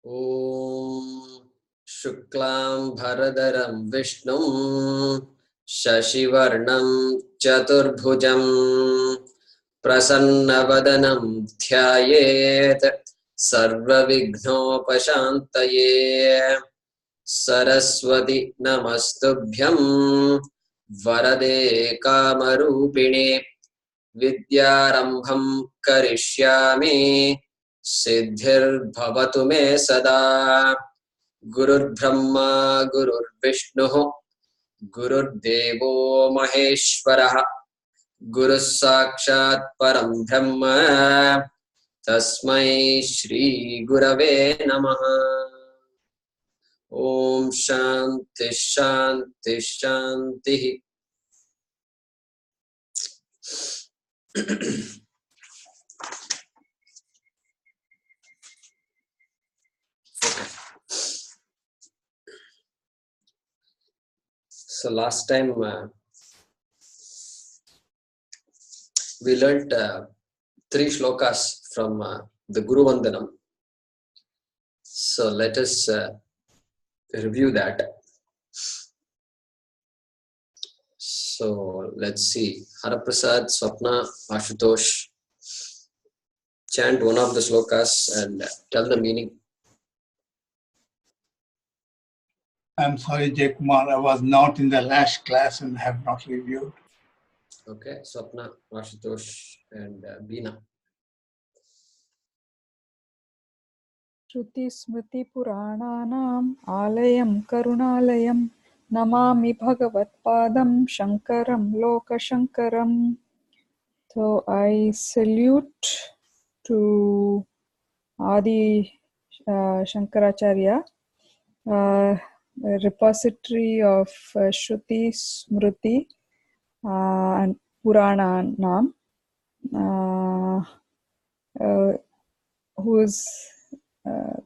Om Shuklam Bharadaram Vishnum Shashivarnam Chaturbhujam Prasannavadanam Dhyayet Sarvavighnopashantaye Saraswati Namastubhyam Varade Kamarupine Vidyarambham Karishyami Siddhir Bhavatu Me Sada Gurur Brahma Gurur Vishnu Gurur Devo Maheshwara Guru Sakshat Param Brahma Tasmai Shri Gurave Namaha. Om Shanti Shanti Shanti. So last time we learnt 3 shlokas from the Guru Vandanam. So let us review that. So let's see. Haraprasad, Swapna, Ashutosh, chant one of the shlokas and tell the meaning. I'm sorry, Jaykumar, I was not in the last class and have not reviewed. Okay, Swapna, Ashutosh, and Beena. Shruti Smriti Purananam Alayam Karunalayam Namami Bhagavat Padam Shankaram Loka Shankaram. So I salute to Adi Shankaracharya, repository of Shruti Smriti and Purananam, who is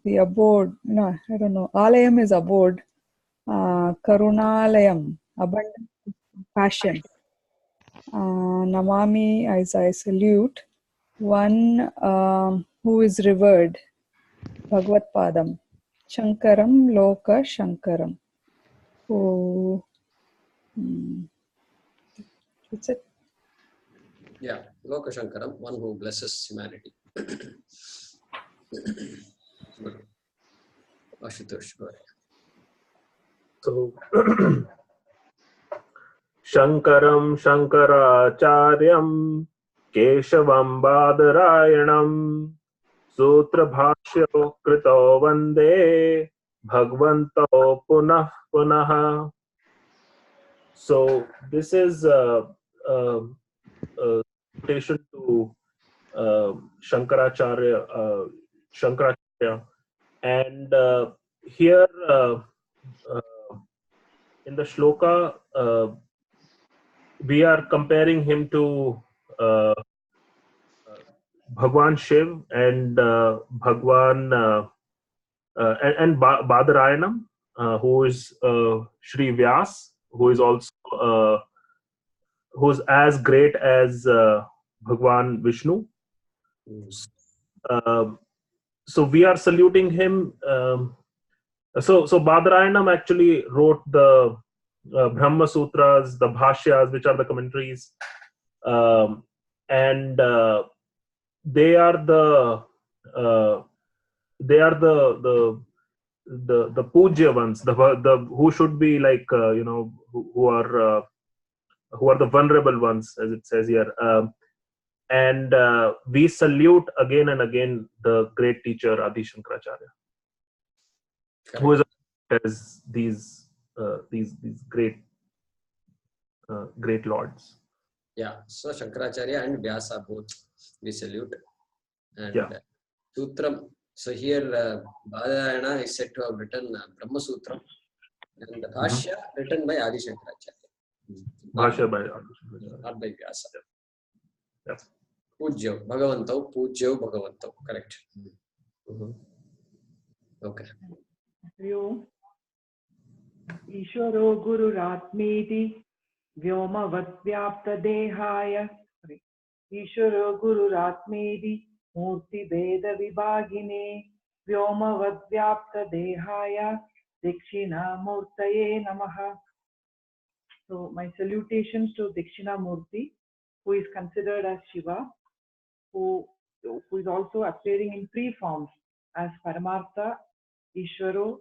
the abode, no, I don't know, Alayam is abode, Karunalayam, abundant compassion. Namami, as I salute, one who is revered, Bhagavad Padam, Shankaram, Loka Shankaram. Oh, that's it. Yeah, Loka Shankaram, one who blesses humanity. Ashutosh, go ahead. So, Shankaram Shankaracharyam Keshavam Badarayanam Sutra Bhashyo Krito Vande Bhagvanto Punah Punah. So this is a quotation to Shankaracharya, and here in the shloka we are comparing him to Bhagwan Shiv and Bhagwan and Badarayanam, who is Shri Vyas, who is also who's as great as Bhagwan Vishnu. So we are saluting him. So Badarayanam actually wrote the Brahma Sutras, the Bhashyas, which are the commentaries, and they are the Pujya ones, the who should be like who are the vulnerable ones, as it says here. And we salute again and again the great teacher Adi Shankaracharya, who is as these great lords. Yeah, so Shankaracharya and Vyasa both we salute. And Yeah. Sutram. So here Badarayana is said to have written Brahma Sutram, and the Bhashya written by Adi Shankaracharya. Bhashya by Adi Shankaracharya. Not by Vyasa. Yeah. Pujyo, Bhagavanto, Pujyo, Bhagavanto. Correct. Okay. Ishvaro Gururatmeti Vyomavadvyaptadehaya Ishvaro Gururatmeti Murti Veda Vibhagine Vyomavadvyaptadehaya Dakshinamurtaye Namaha. So my salutations to Dakshinamurti, who is considered as Shiva, who is also appearing in three forms as Paramartha, Ishvaro,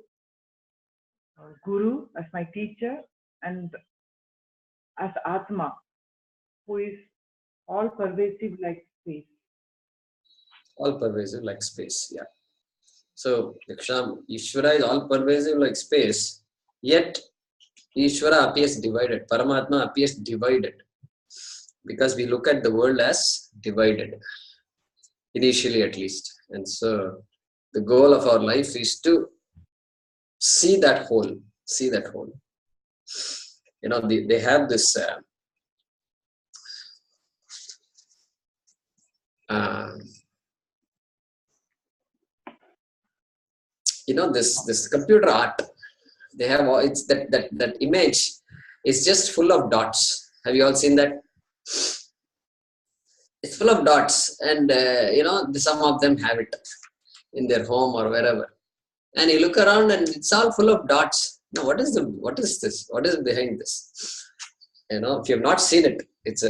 Guru as my teacher, and as Atma, who is all pervasive like space. All pervasive like space, yeah. So Ishvara is all pervasive like space, yet Ishvara appears divided, Paramatma appears divided, because we look at the world as divided, initially at least. And so the goal of our life is to see that whole. You know, they have this you know, this computer art. They have it's that image is just full of dots. Have you all seen that? It's full of dots, and you know, some of them have it in their home or wherever. And you look around, and it's all full of dots. Now, what is this? What is behind this? You know, if you have not seen it, it's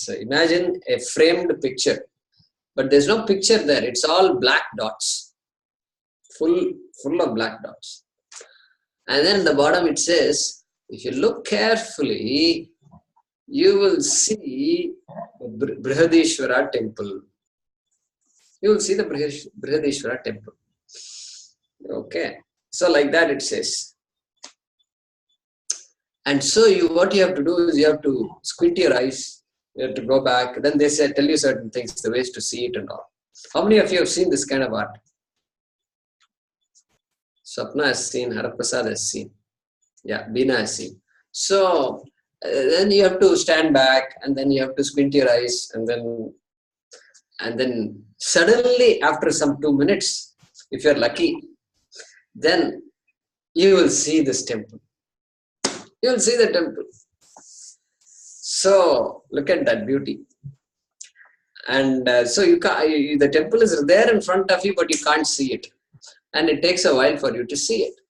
a imagine a framed picture, but there's no picture there. It's all black dots, full of black dots. And then at the bottom it says, if you look carefully, you will see the Brihadishvara temple. You will see the Brihadishvara temple. Okay. So like that it says. And so what you have to do is you have to squint your eyes. You have to go back. Then they tell you certain things, the ways to see it and all. How many of you have seen this kind of art? Swapna has seen, Haraprasad has seen. Yeah, Beena has seen. So then you have to stand back, and then you have to squint your eyes, and then suddenly after some 2 minutes, if you're lucky, then you will see this temple. You will see the temple. So look at that beauty. And so the temple is there in front of you, but you can't see it. And it takes a while for you to see it.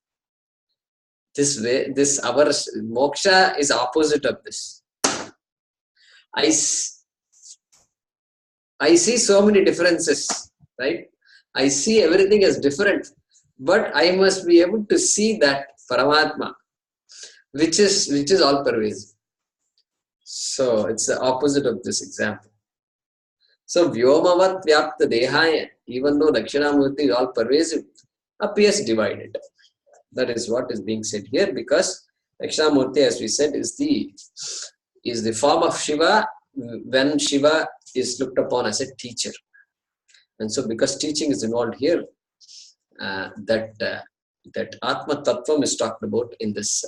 This way, our moksha is opposite of this. I see so many differences, right? I see everything as different, but I must be able to see that Paramatma, which is all pervasive. So it's the opposite of this example. So Vyomavat Vyapta Dehaya, even though Dakshinamurti is all pervasive, appears divided. That is what is being said here, because Dakshinamurti, as we said, is the form of Shiva when Shiva is looked upon as a teacher. And so because teaching is involved here, that Atma Tattvam is talked about in this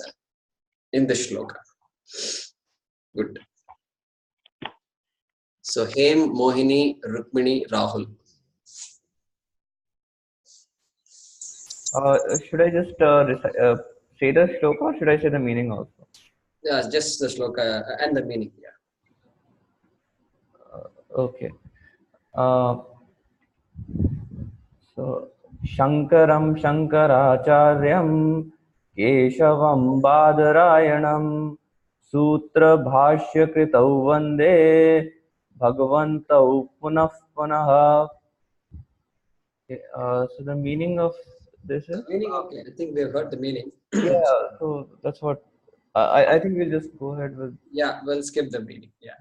shloka. Good. So Hem, Mohini, Rukmini, Rahul. Should I just say the shloka, or should I say the meaning also? Yeah, just the shloka and the meaning. Yeah. Okay. So Shankaram Shankaracharyam Keshavam Badarayanam Sutra Bhashya Kritau Vande Bhagavantau Punah Punah. So the meaning of this is? Meaning, okay. I think we've heard the meaning. Yeah, so that's what I think we'll just go ahead with. Yeah, we'll skip the meaning. Yeah.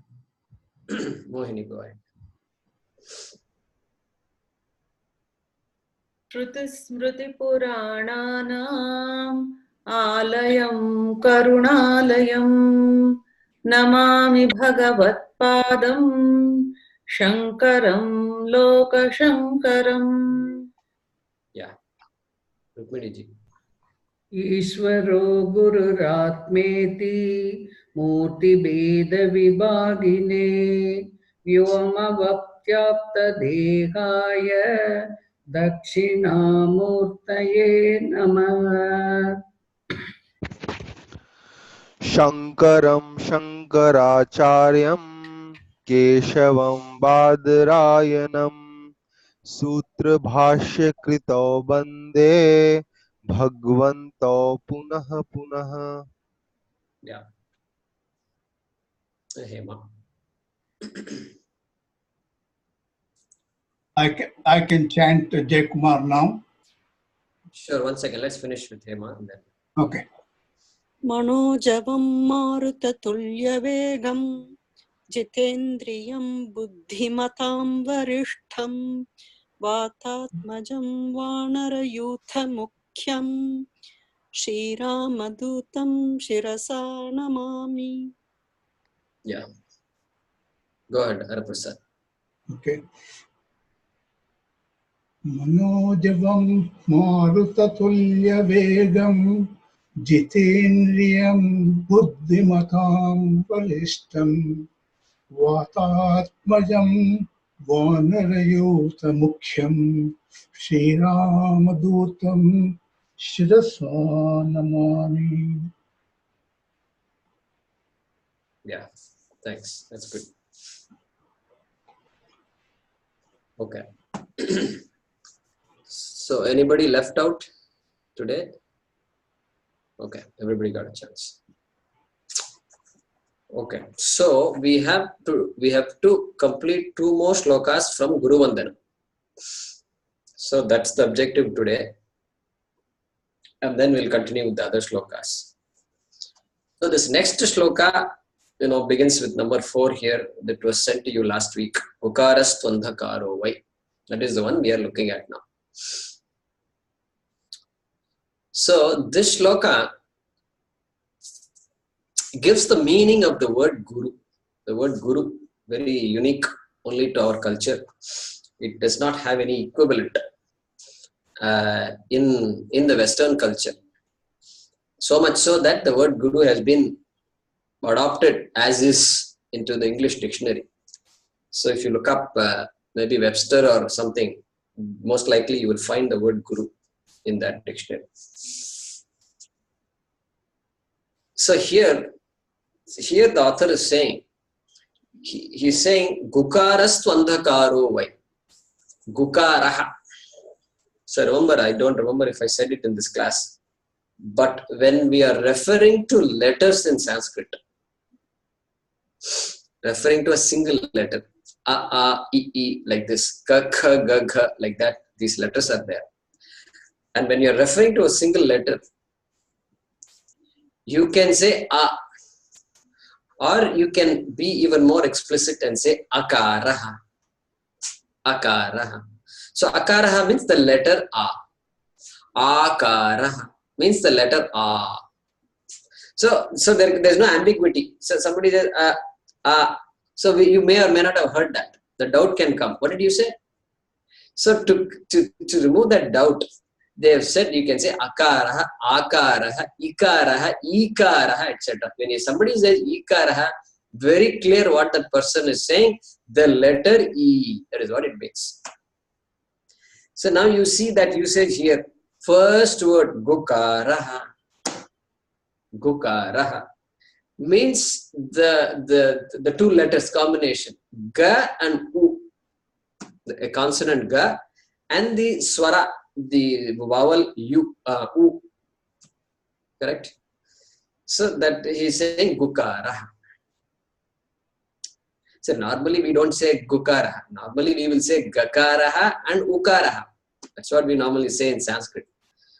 Mohini, go ahead. Shrutismrutipurananam alayam karunalayam namami bhagavatpadam shankaram lokashankaram. Yeah. Rukmini ji. ईश्वरो गुरुरात्मेति मूर्तिभेदविभागिने व्योमवप्त्याप्तदेहाय दक्षिणामूर्तये नमः. शङ्करं शङ्कराचार्यं केशवं बादरायणं सूत्रभाष्यकृतौ वन्दे भगवन्तौ पुनः पुनः. Yeah. Hema. I can chant Jay Kumar now. Sure, 1 second. Let's finish with Hema and then. Okay. मनोजवं मारुततुल्यवेगं जितेन्द्रियं बुद्धिमतां वरिष्ठं वातात्मजं वानरयूथमुख्यं श्रीरामदूतं शिरसा Namami. Yeah. Go ahead, Haraprasad. Okay. Manojavam marutatulyavegam jitendriyam buddhimatam balishtam vatatmajam vanarayutamukhyam Sriramadutam shirasa namami. Yeah, thanks. That's good. Okay. So, anybody left out today? Okay, everybody got a chance. Okay, so we have to complete 2 more shlokas from Guru Vandana. So that's the objective today, and then we'll continue with the other shlokas. So this next shloka, begins with number 4 here that was sent to you last week. gukArastvandhakAro. Why? That is the one we are looking at now. So this shloka gives the meaning of the word Guru. The word Guru, very unique only to our culture. It does not have any equivalent in the Western culture. So much so that the word Guru has been adopted as is into the English dictionary. So if you look up maybe Webster or something, most likely you will find the word Guru in that dictionary. So here the author is saying, he's saying gukArastvandhakAro. Why? Gukaraha. So remember, I don't remember if I said it in this class, but when we are referring to letters in Sanskrit, referring to a single letter, a, I, like this, ka, kha, ga, gha, like that, these letters are there. And when you're referring to a single letter, you can say a, or you can be even more explicit and say akaraha. Akaraha. So akaraha means the letter a. Akaraha means the letter a. So there's no ambiguity. So somebody says so you may or may not have heard that. The doubt can come. What did you say? So to remove that doubt, they have said you can say akaraha, akaraha, ikaraha, ikaraha, etc. When somebody says ikaraha, very clear what that person is saying. The letter E. That is what it means. So now you see that usage here. First word gukaraha. Gukaraha means the 2 letters combination ga and u, a consonant ga, and the swara, the vowel u, correct? So that he is saying gukaraha. So normally we don't say gukaraha. Normally we will say gakaraha and ukaraha. That's what we normally say in Sanskrit.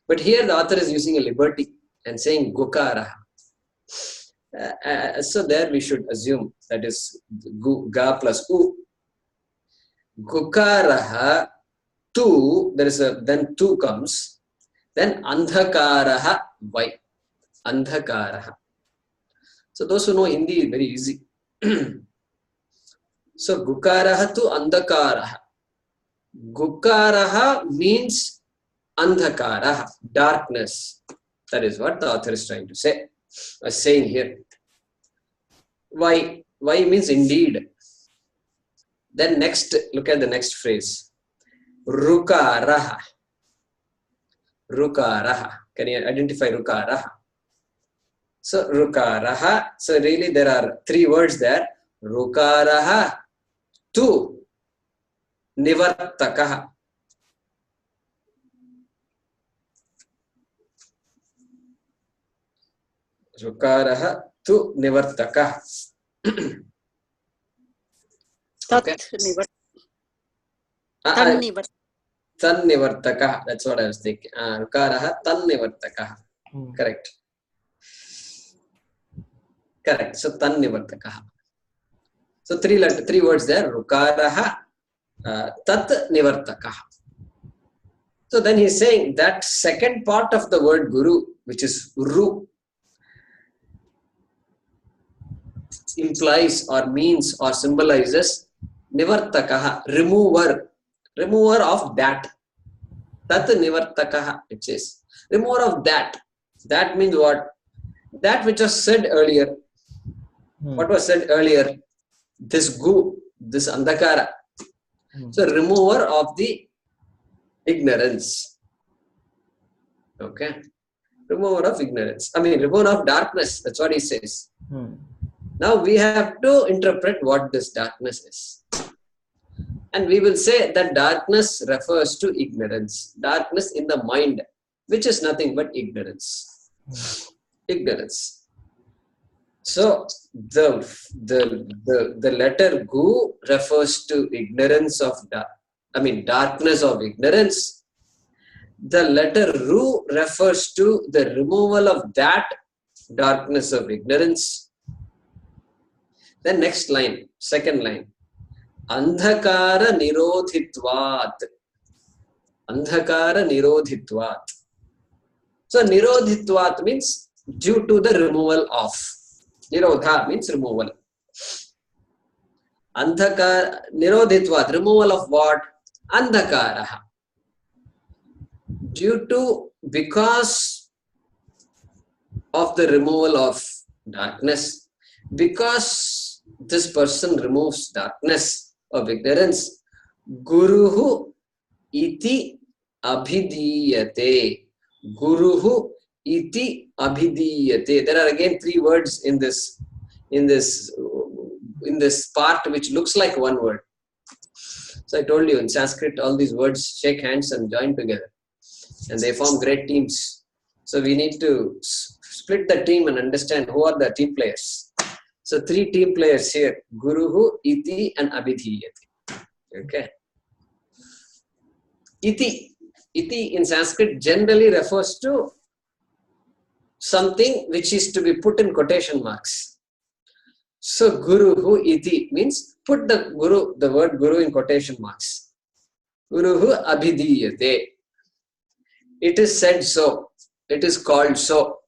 But here the author is using a liberty and saying gukaraha. So there we should assume that is ga plus u. Gukaraha, 2, there is then 2 comes, then andhakaraha, why? Andhakaraha. So those who know Hindi is very easy. So gukaraha to andhakaraha. Gukaraha means andhakaraha, darkness. That is what the author is trying to say. Saying here. Why? Why means indeed. Then next, look at the next phrase. Rukaraha. Rukaraha. Can you identify Rukaraha? So Rukaraha. So really there are 3 words there. Rukaraha. 2. Nivartakaha. Rukaraha tu nivartaka. Okay. Tan nivartaka. That's what I was thinking. Rukaraha tan nivartaka. Correct. Correct. So tan nivartaka. So three words there. Rukaraha tat nivartaka. So then he's saying that second part of the word guru, which is ru, implies or means or symbolizes nivartakaha, remover of that. Tat nivartakaha, it says. Remover of that. That means what? That which was said earlier. What was said earlier? This gu, this andhakara. So remover of the ignorance. Okay. Remover of ignorance. Remover of darkness. That's what he says. Now we have to interpret what this darkness is. And we will say that darkness refers to ignorance. Darkness in the mind, which is nothing but ignorance. Ignorance. So the letter gu refers to ignorance of darkness of ignorance. The letter ru refers to the removal of that darkness of ignorance. Then next line, second line. Andhakara nirodhitvat. Andhakara nirodhitvat. So nirodhitvat means due to the removal of. Nirodha means removal. Andhakara nirodhitvat, removal of what? Andhakaraha. Because of the removal of darkness, because this person removes darkness of ignorance, guruhu iti abhidiyate. Guruhu iti abhidiyate. There are again three words in this part which looks like one word. So I told you in Sanskrit all these words shake hands and join together and they form great teams. So we need to split the team and understand who are the team players. So three team players here, Guruhu, Iti and Abhidhiyate. Okay. Iti in Sanskrit generally refers to something which is to be put in quotation marks. So Guruhu Iti means put the word Guru in quotation marks. Guruhu Abhidhiyate. It is said so. It is called so.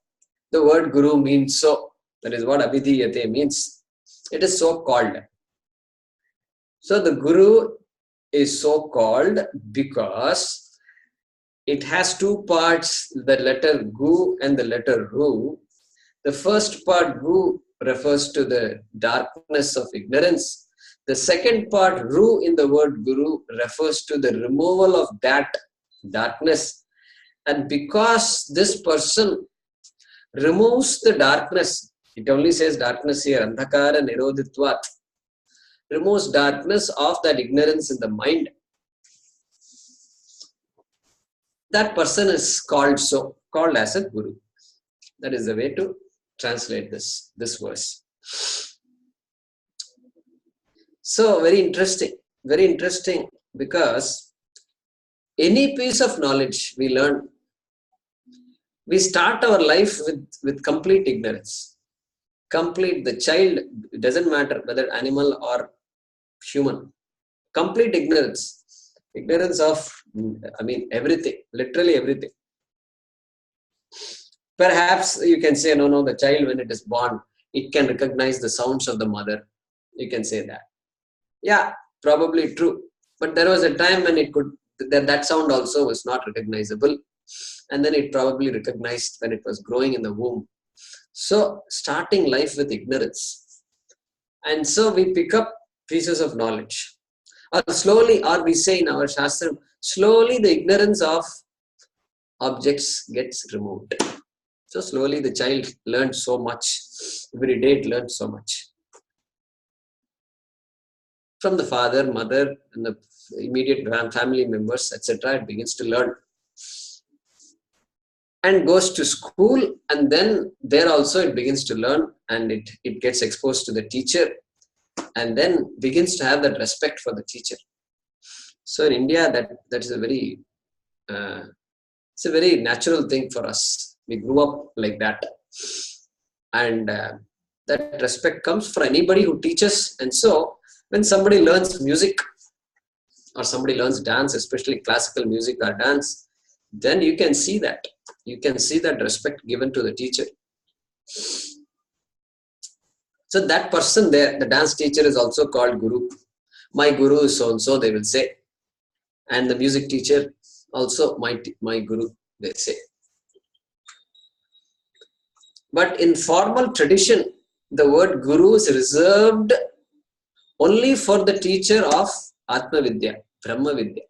The word Guru means so. That is what Abhidhiyate means. It is so called. So the Guru is so called because it has two parts, the letter Gu and the letter Ru. The first part Gu refers to the darkness of ignorance. The second part Ru in the word Guru refers to the removal of that darkness. And because this person removes the darkness, it only says darkness here, Andhakara nirodhitvat, removes darkness of that ignorance in the mind. That person is called as a Guru. That is the way to translate this verse. So very interesting because any piece of knowledge we learn, we start our life with complete ignorance. The child, it doesn't matter whether animal or human, complete ignorance. Ignorance of, everything, literally everything. Perhaps you can say, no, the child when it is born, it can recognize the sounds of the mother. You can say that. Yeah, probably true. But there was a time when that sound also was not recognizable. And then it probably recognized when it was growing in the womb. So starting life with ignorance. And so we pick up pieces of knowledge. Or slowly, or we say in our Shastra, slowly the ignorance of objects gets removed. So slowly the child learns so much. Every day it learns so much. From the father, mother, and the immediate family members, etc., it begins to learn. and goes to school, and then there also it begins to learn, and it gets exposed to the teacher, and then begins to have that respect for the teacher. So in India, that is a very it's a very natural thing for us. We grew up like that, and that respect comes for anybody who teaches. And so when somebody learns music or somebody learns dance, especially classical music or dance, then you can see that respect given to the teacher. So that person there, the dance teacher, is also called guru. My guru is so and so, they will say, and the music teacher also my guru, they say. But in formal tradition, the word guru is reserved only for the teacher of Atma Vidya, Brahma Vidya.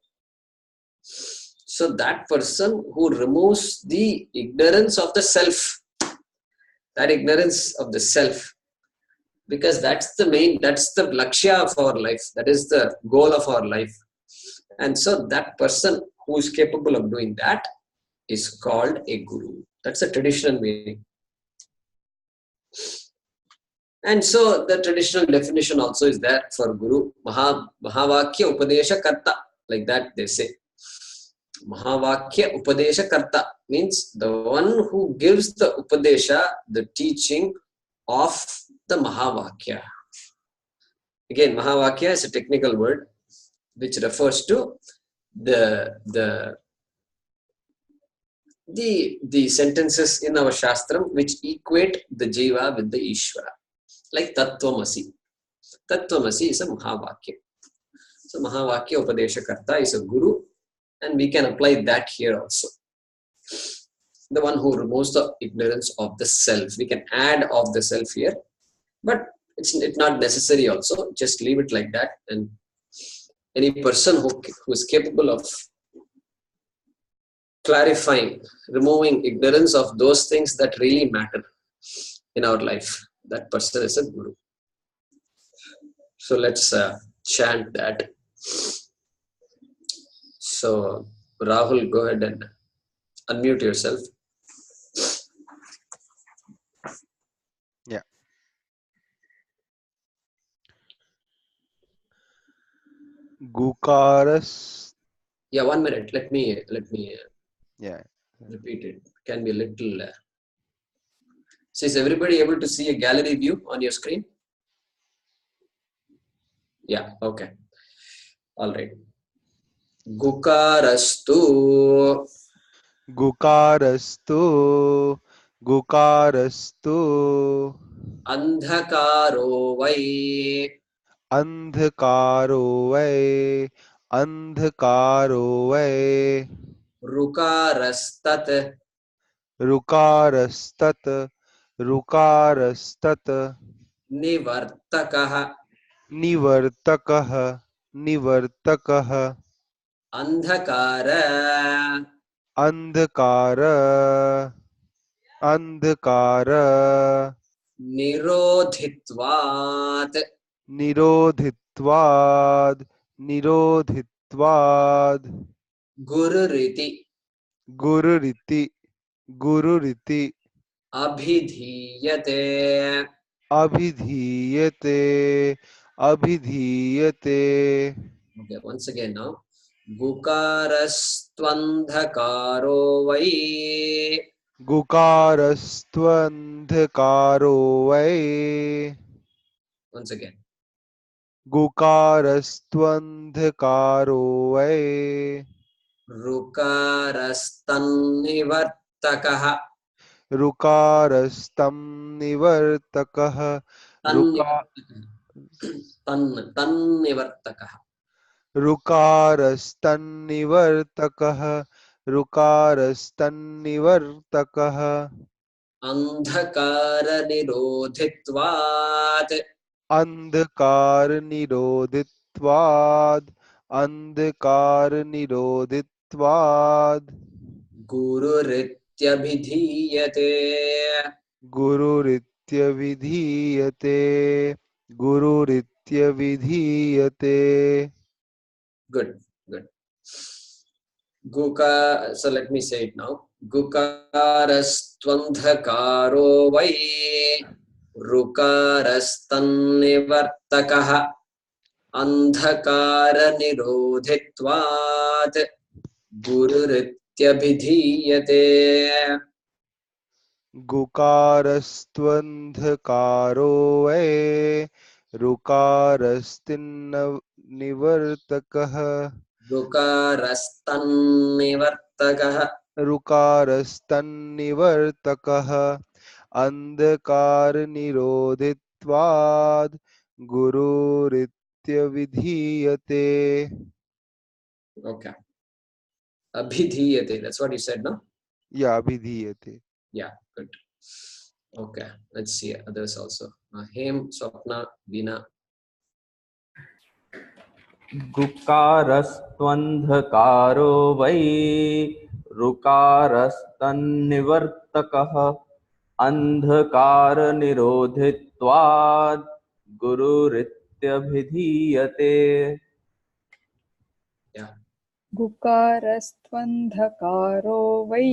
So that person who removes the ignorance of the self, because that's the lakshya of our life, that is the goal of our life. And so that person who is capable of doing that is called a guru. That's a traditional meaning. And so the traditional definition also is there for guru. Mahavakya Upadesha Karta, like that they say. Mahavakya Upadesha Karta means the one who gives the Upadesha, the teaching of the Mahavakya. Again, Mahavakya is a technical word which refers to the sentences in our Shastram which equate the Jiva with the Ishvara. Like Tattvamasi. Tattvamasi is a Mahavakya. So Mahavakya Upadesha Karta is a guru, and we can apply that here also. The one who removes the ignorance of the self. We can add of the self here, but it's not necessary also. Just leave it like that, and any person who is capable of clarifying, removing ignorance of those things that really matter in our life, that person is a guru. So let's chant that. So Rahul, go ahead and unmute yourself. Yeah. gukArastvandhakAro. Yeah, 1 minute. Let me Yeah. repeat it. Can be a little. So is everybody able to see a gallery view on your screen? Yeah. Okay. All right. gukArastvu. gukArastvu. Andhakaro vai. Andhakaro vai. Rukarastat. Rukarastat. Nivartakaha. Nivartakaha. Andhakara. Andhakara. Nirodhitvat. Nirodhitvad. Gururiti. Gururiti. Abhidhiyate. Abhidhiyate. Okay, once again now. gukArastvandhakAro vai. gukArastvandhakAro vai. Once again. gukArastvandhakAro vai. Rukarastanivartakaha. Rukarastamnivartakaha. Tannivartakaha. Rukarastanivartakaha. Rukarastanivartakaha. Andhakara nirodhitvat. Andhakar nirodhitvad. Andhakar nirodhitvad. Gururityabhidhiyate. Gururityabhidhiyate. Gururityabhidhiyate. Good, good. So let me say it now. gukArastvandhakAro vai rukarastanivartakah andhakara nirodhitvat gururityabhidhiyate. gukArastvandhakAro vai rukarastinnivartakah Rukarastanivartakah rukarastanivartakah andhakar nirodhitvad gururityabhidhiyate. Okay. Abhidhiyate. That's what you said, no? Yeah, abhidhiyate. Yeah, good. Okay, let's see others also. Hem, Swapna, Veena. गुकारस्त्वन्धकारो why ऋकारस्तन्निवर्तकः अन्धकारनिरोधित्वात् गुरुरित्यभिधीयते. Yeah. गुकारस्त्वन्धकारो why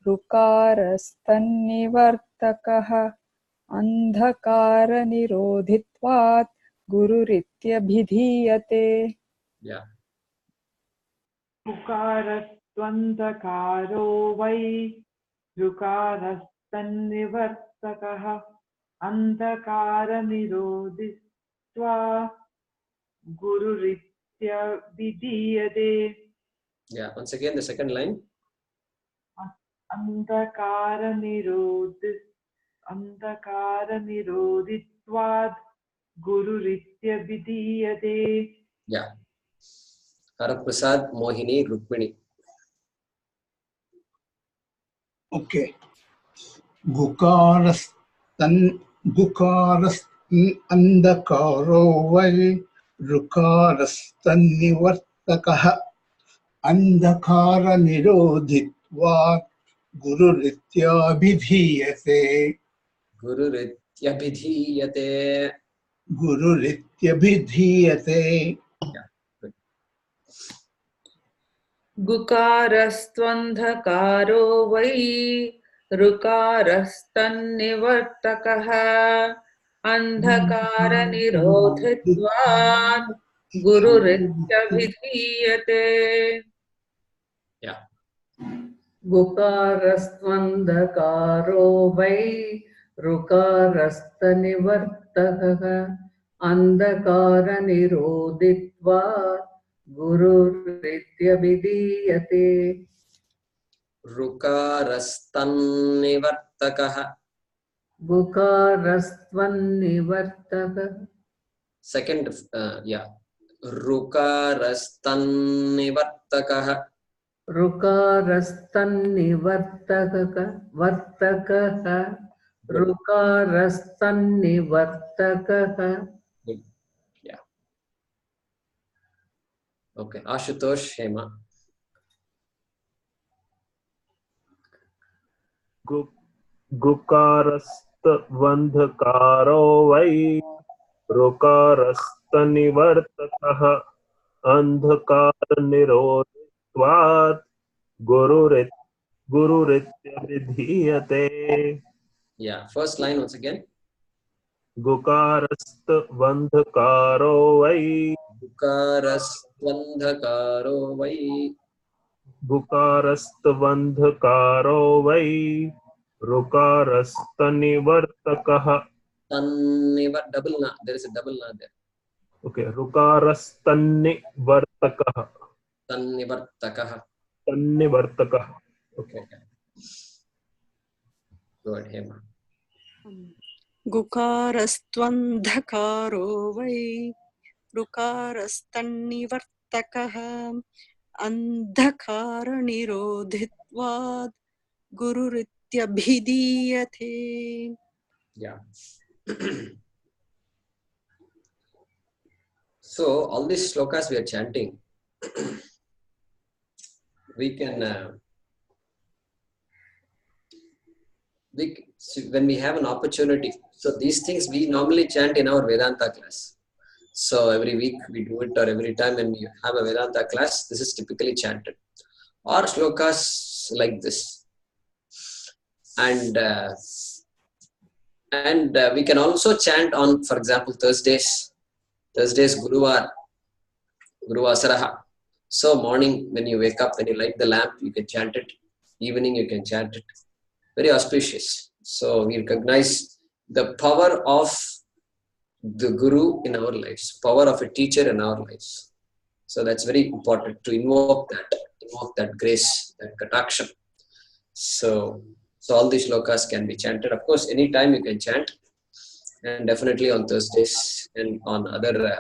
ऋकारस्तन्निवर्तकः अन्धकारनिरोधित्वात् गुरुरित्यभिधीयते. Yeah. gukArastvandhakaro vai gukArastanivartakah andhakara nirodhitva gururityavidhiyate. Yeah. Once again, the second line. andhakara nirodhitvad gururityavidhiyate. Yeah. Haraprasad, Mohini, Rukmini. Okay. gukArastvandhakAro vai rukarastanivartakah andhakara nirodhitvat gururithyabhidhiyate. Gururityabhidhiyate. Gururithyabhidhiyate. Yeah. Good. गुकारस्त्वन्धकारो why ऋकारस्तन्निवर्तकः अन्धकारनिरोधत्वात् गुरुरित्यभिधीयते. Yeah. गुकारस्त्वन्धकारो why ऋकारस्तनिवर्तकः अन्धकारनिरोधित्वात् गुरुरित्यभिधीयते. Rukarastanivartakah. गुकारस्त्वन्निवर्तकः. Second, yeah. Rukarastanivartakah. ऋकारस्तन्निवर्तकः ऋकारस्तन्निवर्तकः. Good. Yeah. Okay. Ashutosh, Hema. gukArastvandhakaro vai ऋकारस्तनिवर्तकः अन्धकारनिरोधत्वात् गुरुरित्यभिधीयते. Yeah. First line once again. gukArastvandhakaro vai gukArastvandhakaro vai gukArastvandhakaro vai ऋकारस्तनिवर्तकः. double na. There is a double na there. Okay, ऋकारस्तनिवर्तकः. Tannivartakah. तन्निवर्तकः. Okay. Go ahead, Hema. गुकारस्त्वन्धकारो why ऋकारस्तन्निवर्तकः अन्धकारनिरोधित्वात् गुरुरित्यभिधीयते. Yeah. So all these shlokas we are chanting, we can when we have an opportunity. So these things we normally chant in our Vedanta class. So every week we do it, or every time when we have a Vedanta class, this is typically chanted. Or shlokas like this. And we can also chant on, for example, Thursdays Guru Asaraha. So morning when you wake up, when you light the lamp, you can chant it. Evening you can chant it. Very auspicious. So we recognize the power of the Guru in our lives, power of a teacher in our lives. So that's very important to invoke that grace, that kataksha. So all these shlokas can be chanted. Of course, anytime you can chant, and definitely on Thursdays and on other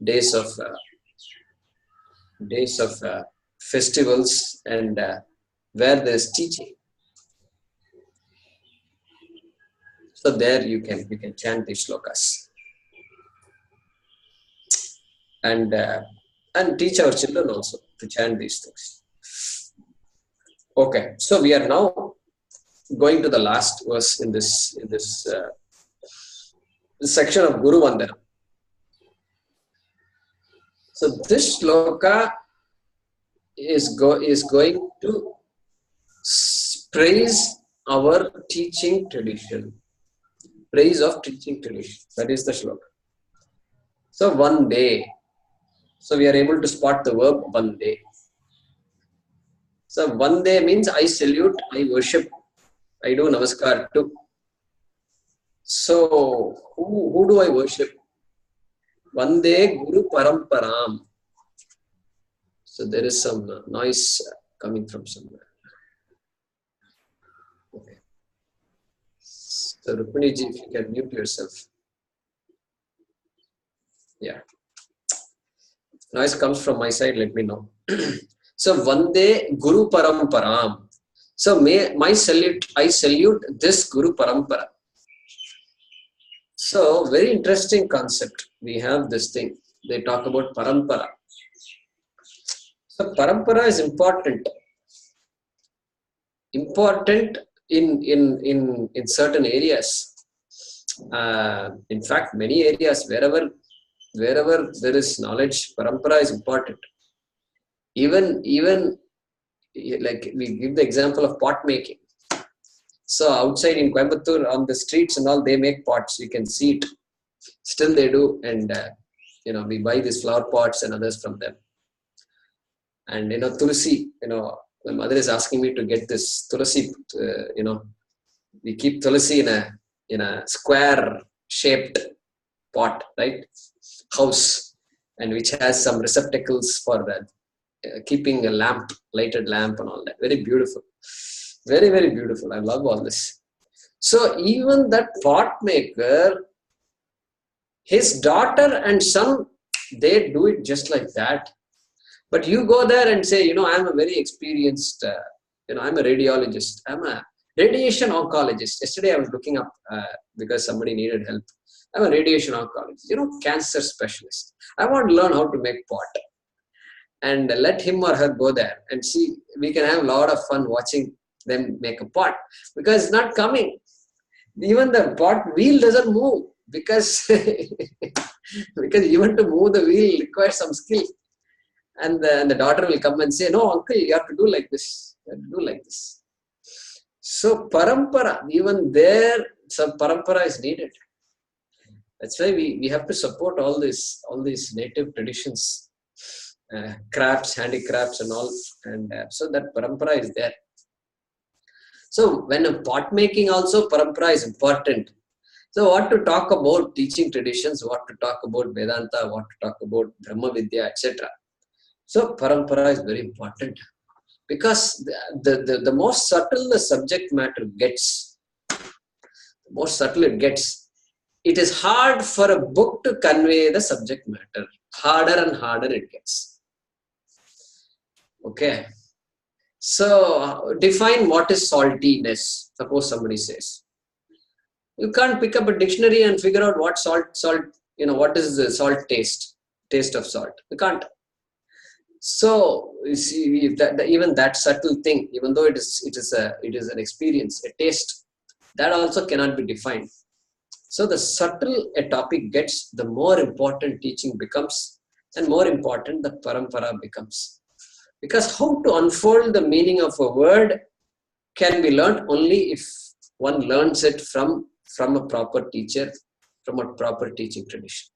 days of festivals and where there is teaching. So there you can chant these shlokas and teach our children also to chant these things. Okay, so we are now going to the last verse in this section of Guru Vandana. So this shloka is going to praise our teaching tradition. Praise of teaching tradition. That is the shloka. So one day. So we are able to spot the verb one day. So one day means I salute, I worship, I do namaskar to. So who do I worship? Vande Guru Paramparam. So there is some noise coming from somewhere. Okay. So Rukmini ji, if you can mute yourself. Yeah. Noise comes from my side, let me know. So Vande Guru Paramparam. So I salute this Guru Parampara. So very interesting concept. We have this thing. They talk about Parampara. So Parampara is important. Important in certain areas. In fact, many areas wherever there is knowledge, Parampara is important. Even like we give the example of pot making. So outside in Coimbatore, on the streets and all, they make pots. You can see it. Still they do. And, we buy these flower pots and others from them. And, Tulsi, my mother is asking me to get this Tulsi, we keep Tulsi in a square shaped pot, right? House. And which has some receptacles for that. Keeping a lamp, lighted lamp and all that. Very beautiful. Very, very beautiful. I love all this. So even that pot maker, his daughter and son, they do it just like that. But you go there and say, I'm a very experienced, I'm a radiologist. I'm a radiation oncologist. Yesterday I was looking up because somebody needed help. I'm a radiation oncologist, cancer specialist. I want to learn how to make pot. And let him or her go there and see. We can have a lot of fun watching them make a pot because it's not coming. Even the pot wheel doesn't move because even to move the wheel requires some skill. And the daughter will come and say, no, uncle, you have to do like this. You have to do like this. So parampara, even there, some parampara is needed. That's why we have to support all these native traditions, crafts, handicrafts and all. And so that parampara is there. So when a pot making also, parampara is important. So what to talk about teaching traditions, what to talk about Vedanta, what to talk about Brahma Vidya, etc. So parampara is very important because the more subtle the subject matter gets, the more subtle it gets, it is hard for a book to convey the subject matter. Harder and harder it gets. Okay. So define what is saltiness. Suppose somebody says. You can't pick up a dictionary and figure out what salt, what is the salt taste of salt. You can't. So you see, even that subtle thing, even though it is an experience, a taste, that also cannot be defined. So the subtle a topic gets, the more important teaching becomes, and more important the parampara becomes. Because how to unfold the meaning of a word can be learned only if one learns it from a proper teacher, from a proper teaching tradition.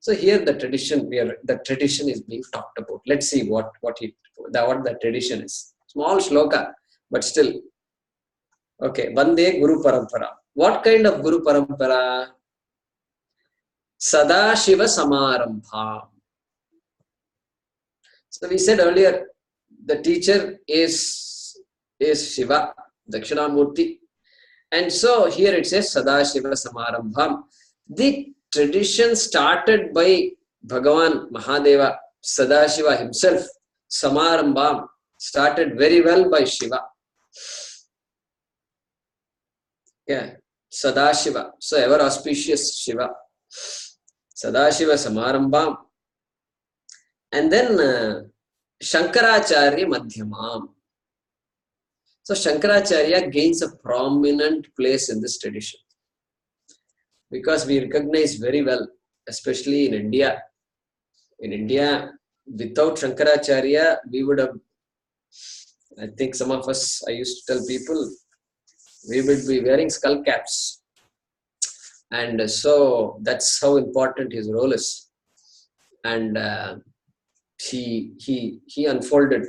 So here the tradition is being talked about. Let's see what the tradition is. Small shloka, but still. Okay, Vande Guru Parampara. What kind of Guru Parampara? SadAshivasamArambhAm. So we said earlier, the teacher is Shiva, Dakshinamurti. And so here it says sadAshivasamArambhAm. The tradition started by Bhagavan Mahadeva, Sadashiva himself, Samarambham, started very well by Shiva. Yeah, Sadashiva. So ever auspicious Shiva. SadAshivasamArambham. And then Shankaracharya Madhyamam. So Shankaracharya gains a prominent place in this tradition. Because we recognize very well, especially in India. In India, without Shankaracharya, we would have, I think some of us, I used to tell people, we would be wearing skull caps. And so that's how important his role is. And he unfolded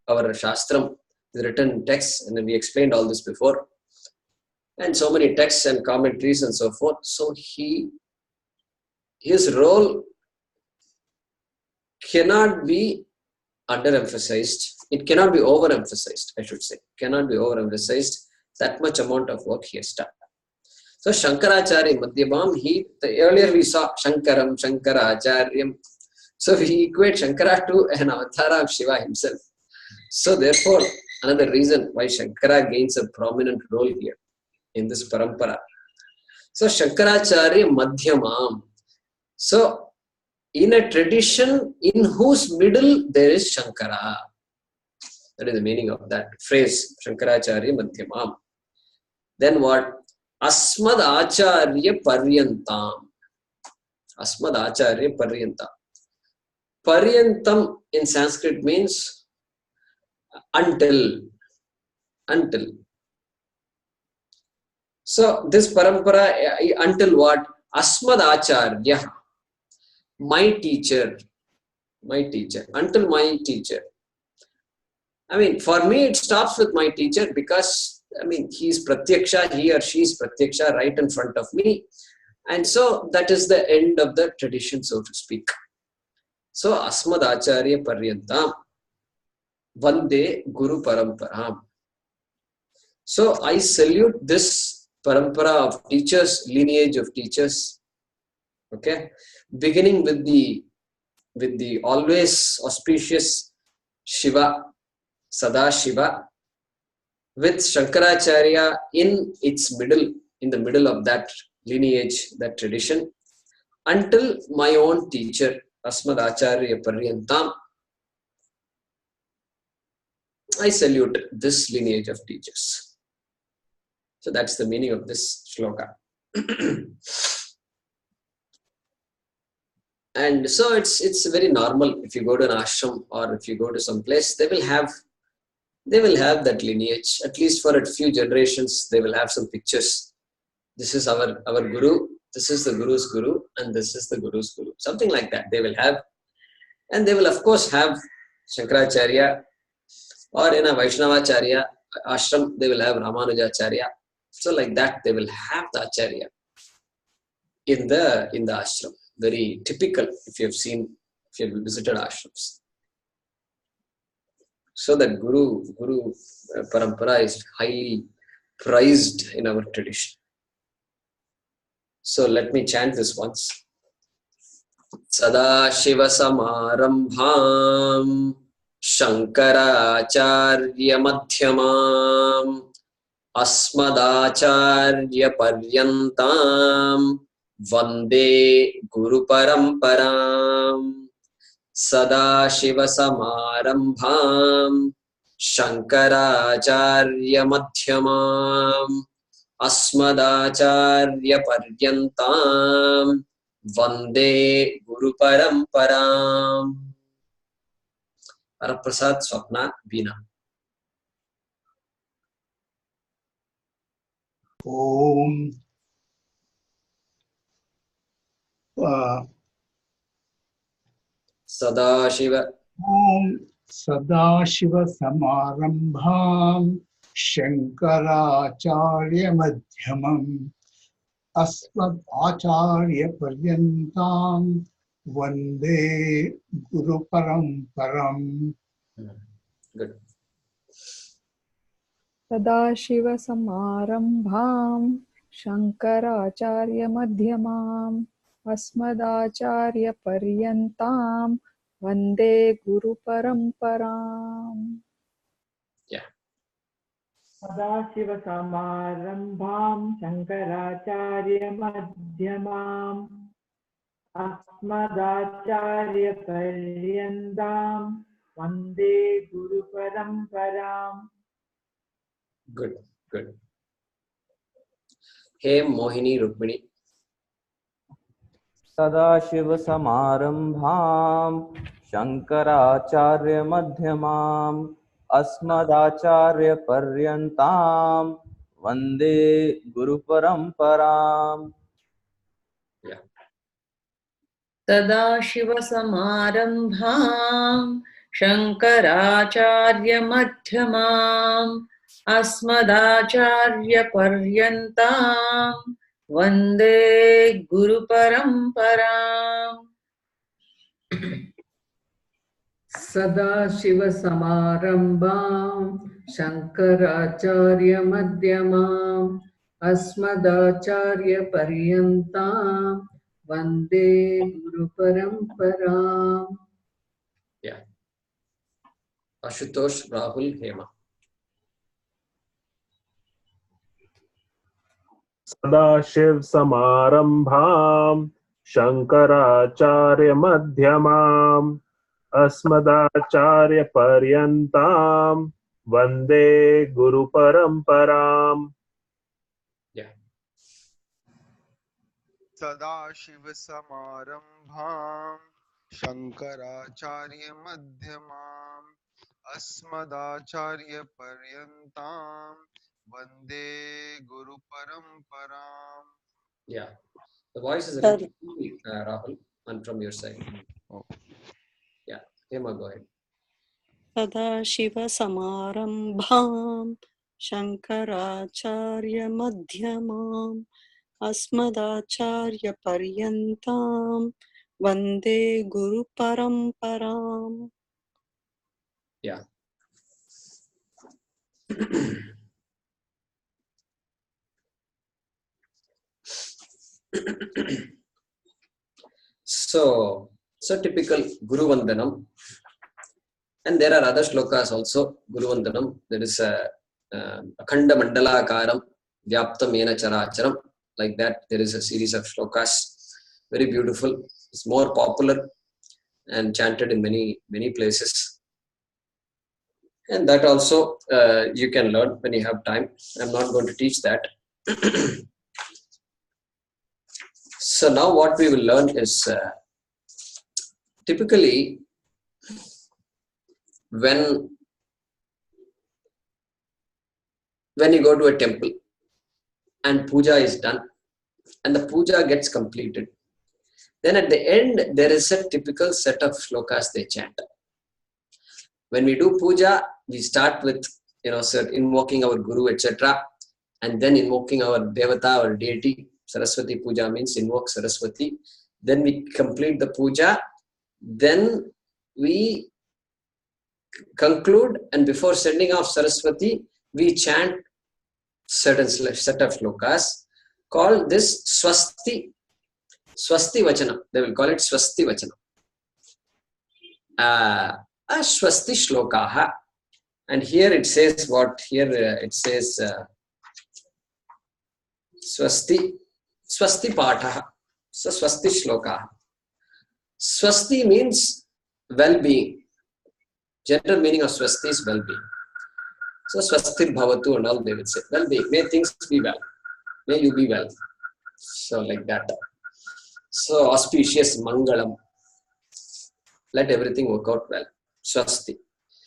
our Shastram, the written texts, and we explained all this before. And so many texts and commentaries and so forth. So his role cannot be underemphasized. It cannot be overemphasized, I should say. Cannot be overemphasized. That much amount of work he has done. So Shankaracharya Madhyamam, earlier we saw Shankaram, Shankaracharyam. So we equate Shankara to an avatar of Shiva himself. So therefore, another reason why Shankara gains a prominent role here in this parampara. So Shankaracharya Madhyamam. So in a tradition in whose middle there is Shankara. That is the meaning of that phrase, Shankaracharya Madhyamam. Then what? Asmad Acharya Paryantam. Asmad Acharya Paryantam. Paryantam in Sanskrit means until. So this parampara, until what? Asmad Acharya, my teacher, until my teacher. I mean, for me it stops with my teacher because, I mean, he is pratyaksha, he or she is pratyaksha right in front of me. And so that is the end of the tradition, so to speak. So Asmad Acharya Paryantam, Vande Guru Paramparam. So I salute this parampara of teachers, lineage of teachers. Okay, beginning with the always auspicious Shiva, SadAshiva, with Shankaracharya in the middle of that lineage, that tradition, until my own teacher, Asmad Acharya Paryantam. I salute this lineage of teachers. So that's the meaning of this shloka. And so it's very normal. If you go to an ashram or if you go to some place, they will have that lineage. At least for a few generations, they will have some pictures. This is our guru, this is the guru's guru, and this is the guru's guru. Something like that they will have. And they will of course have Shankaracharya, or in a Vaishnavacharya ashram, they will have Ramanujacharya. So like that, they will have the Acharya in the ashram. Very typical if you have visited ashrams. So that Guru Parampara is highly prized in our tradition. So let me chant this once. SadAshivasamArambhAm Shankaracharya Madhyamam Asmadacharya Paryantam Vande Guru Paramparam SadAshivasamArambhAm Shankaracharya Madhyamam Asmadacharya Paryantam Vande Guru Paramparam. Araprasad Swapna Bina. Om sadashiva Om sadAshivasamArambham Shankaracharyamadhyamam अस्मदाचार्यपर्यन्तां वन्दे गुरुपरम्परम्. Good. सदाशिवसमारम्भां शङ्कराचार्यमध्यमाम् अस्मदाचार्यपर्यन्तां वन्दे गुरुपरम्पराम्. Yeah. सदाशिवसमारम्भां शङ्कराचार्यमध्यमाम् अस्मदाचार्यपर्यन्तां वन्दे गुरुपरम्पराम्. Good. Good. Hey Mohini Rukmini. सदाशिवसमारम्भां शङ्कराचार्यमध्यमाम् अस्मदाचार्यपर्यन्तां वन्दे गुरुपरम्पराम्. Yeah. सदाशिवसमारम्भां शङ्कराचार्यमध्यमाम् अस्मदाचार्यपर्यन्तां वन्दे गुरुपरम्पराम्. सदाशिवसमारम्भां शङ्कराचार्यमध्यमाम् अस्मदाचार्यपर्यन्तां वन्दे गुरुपरम्पराम्. Yeah. Ashutosh Rahul Hema. Sadashiv समारंभाम Shankaracharya मध्यमाम अस्मदाचार्य पर्यंताम वंदे गुरु परंपराम. Yeah. सदाशिवसमारम्भां शङ्कराचार्यमध्यमाम् अस्मदाचार्यपर्यन्तां वन्दे गुरुपरम्पराम्. Yeah. The voice is a Sorry. little weak, Rahul, and from your side. Oh. Yeah. Hema, go ahead. सदाशिवसमारम्भां शङ्कराचार्यमध्यमाम् अस्मदाचार्यपर्यन्तां वन्दे गुरुपरम्पराम्. Yeah. So typical Guru Vandanam, and there are other shlokas also. Guru Vandanam, there is a Akhanda Mandalakaram Vyaptam Yena Characharam, like that. There is a series of shlokas, very beautiful. It's more popular and chanted in many places. And that also you can learn when you have time. I'm not going to teach that. So now what we will learn is typically when you go to a temple and puja is done and the puja gets completed, then at the end there is a typical set of shlokas they chant. When we do puja, we start with invoking our guru, etc., and then invoking our devata or deity. Saraswati puja means invoke Saraswati. Then we complete the puja. Then we conclude, and before sending off Saraswati, we chant certain set of shlokas called this swasti vachana. They will call it swasti vachana. Swasti shlokaha. And here it says what? Here it says swasti patha. So swasti shlokaha. Swasti means well-being. General meaning of swasti is well-being. So swasti bhavatu and all they will say. Well-being. May things be well. May you be well. So like that. So auspicious mangalam. Let everything work out well. Swasti.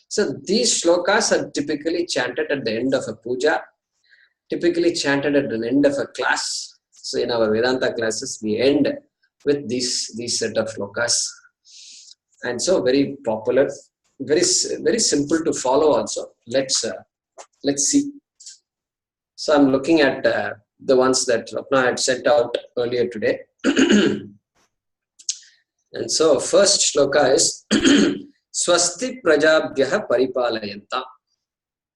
So these shlokas are typically chanted at the end of a puja. typically chanted at the end of a class. So in our Vedanta classes, we end with these set of shlokas. And so very popular, very simple to follow also. Let's see. So I'm looking at the ones that Rapna had sent out earlier today. And so first shloka is swasti prajabhyah paripalayanta.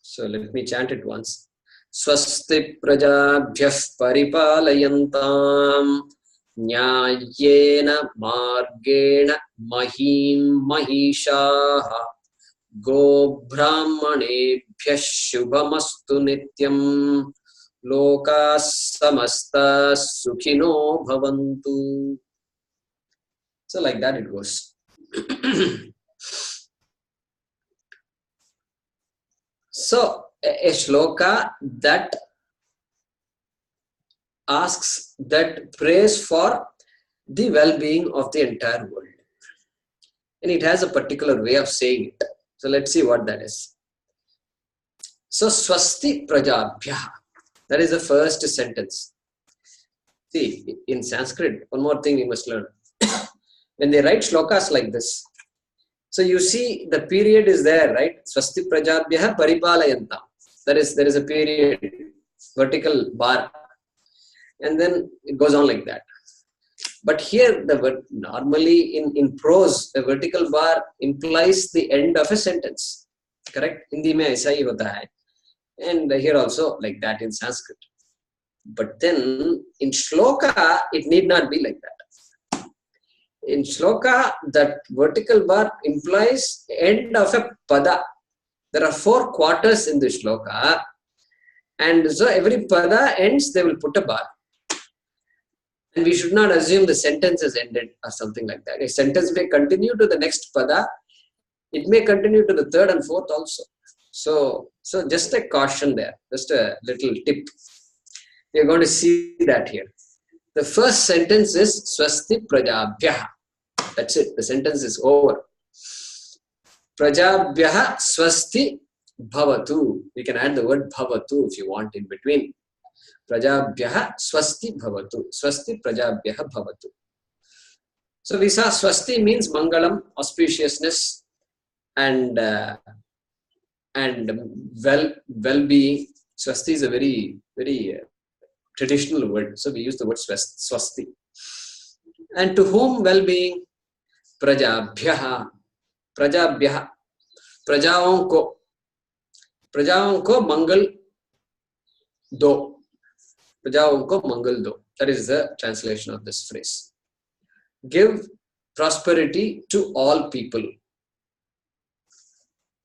So let me chant it once. Swasti prajabhyah paripalayantam nyayena margena mahim mahishaha go brahmanebhyah shubhamastu nityam lokas samasta sukhino bhavantu. So like that it goes. So a shloka that asks, that prays for the well-being of the entire world. And it has a particular way of saying it. So let's see what that is. So swasti prajabhyah. That is the first sentence. See, in Sanskrit, one more thing you must learn. When they write shlokas like this, so you see the period is there, right? Swasti prajabhyah paripalayantam. There is a period, vertical bar. And then it goes on like that. But here, normally in prose, the vertical bar implies the end of a sentence. Correct? Hindi mein aisa hi hota hai. And here also like that in Sanskrit. But then in shloka, it need not be like that. In shloka, that vertical bar implies end of a pada. There are 4 quarters in the shloka. And so every pada ends, they will put a bar. And we should not assume the sentence is ended or something like that. A sentence may continue to the next pada. It may continue to the 3rd and 4th also. So just a caution there, just a little tip. You're going to see that here. The first sentence is swasti prajabhyah. That's it. The sentence is over. Prajabhyah swasti bhavatu. We can add the word bhavatu if you want in between. Prajabhyah swasti bhavatu. Swasti prajabhyah bhavatu. So we saw swasti means mangalam, auspiciousness, and well-being. Swasti is a very traditional word. So we use the word swasti. And to whom well-being? Prajabhyah. Prajabhyah. Prajaon ko mangal do. Prajaon ko mangal do. That is the translation of this phrase. Give prosperity to all people.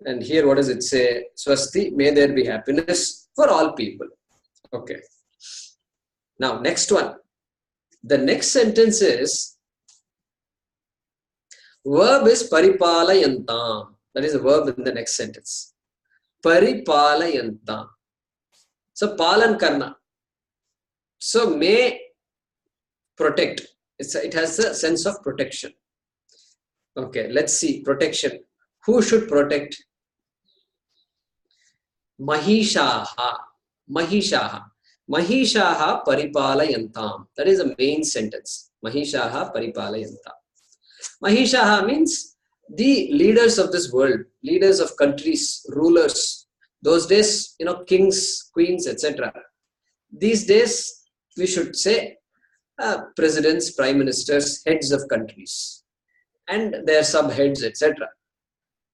And here what does it say? Swasti, may there be happiness for all people. Okay. Now next one. The next sentence is, verb is paripalayantam. That is a verb in the next sentence. Paripalayantam. So palan karna. So may protect. It has a sense of protection. Okay, let's see. Protection. Who should protect? Mahishaha. Mahishaha. Mahishaha paripalayantam. That is the main sentence. Mahishaha paripalayantam. Mahishaha means the leaders of this world, leaders of countries, rulers. Those days, kings, queens, etc. These days, we should say presidents, prime ministers, heads of countries, and their subheads, etc.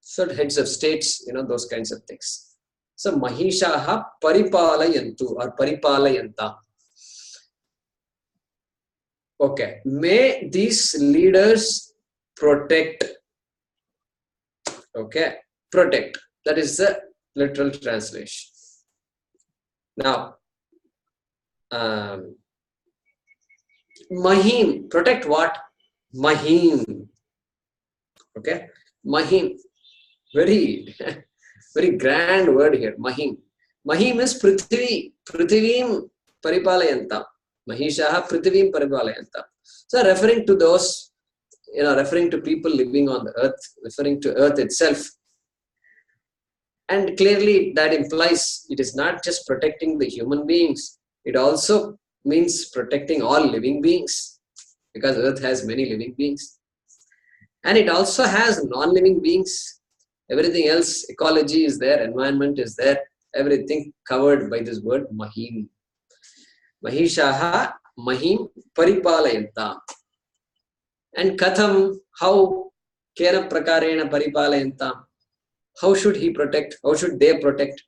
So heads of states, those kinds of things. So Mahishaha paripalayantu or paripalayanta. Okay. May these leaders protect. Okay. Protect. That is the literal translation. Now, Mahim. Protect what? Mahim. Okay. Mahim. Very grand word here. Mahim. Mahim is Prithvi. Prithivim paripalayanta. Mahishaha Prithivim paripalayanta. So referring to those, referring to people living on the earth, referring to earth itself. And clearly that implies it is not just protecting the human beings, it also means protecting all living beings, because earth has many living beings. And it also has non-living beings. Everything else, ecology is there, environment is there, everything covered by this word Mahim. Mahishaha Mahim Paripalayantam. And Katham, how? Kena Prakarena Paripalayantam. How should he protect? How should they protect?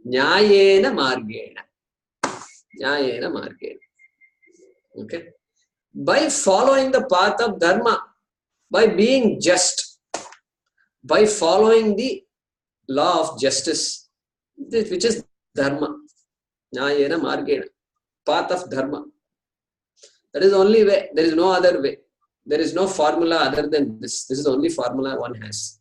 Nyayena Margena. Nyayena Margena. Okay? By following the path of Dharma, by being just, by following the law of justice, which is Dharma. Nyayena Margena. Path of Dharma. That is the only way. There is no other way. There is no formula other than this. This is the only formula one has.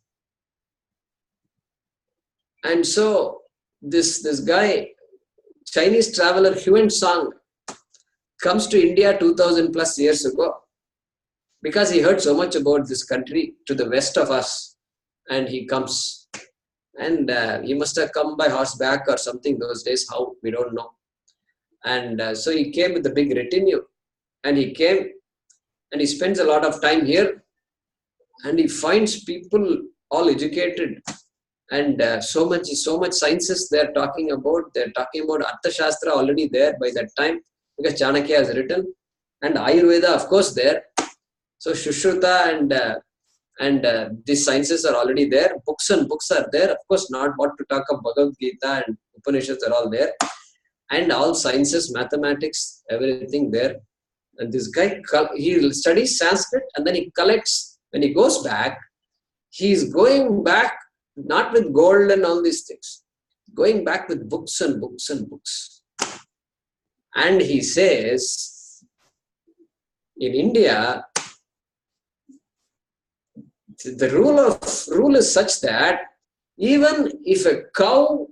And so this guy, Chinese traveler Huan Song, comes to India 2000 plus years ago because he heard so much about this country to the west of us, and he comes. And he must have come by horseback or something those days, how, we don't know. And so he came with a big retinue, and he came and he spends a lot of time here, and he finds people all educated, and so much sciences they're talking about. They're talking about Arthashastra already there by that time, because Chanakya has written, and Ayurveda of course there. So Shushruta and these sciences are already there. Books are there. Of course, not what to talk of Bhagavad Gita and Upanishads are all there. And all sciences, mathematics, everything there. And this guy, he studies Sanskrit, and then he collects. When he goes back, he's going back not with gold and all these things, going back with books and books and books. And he says, in India, the rule is such that even if a cow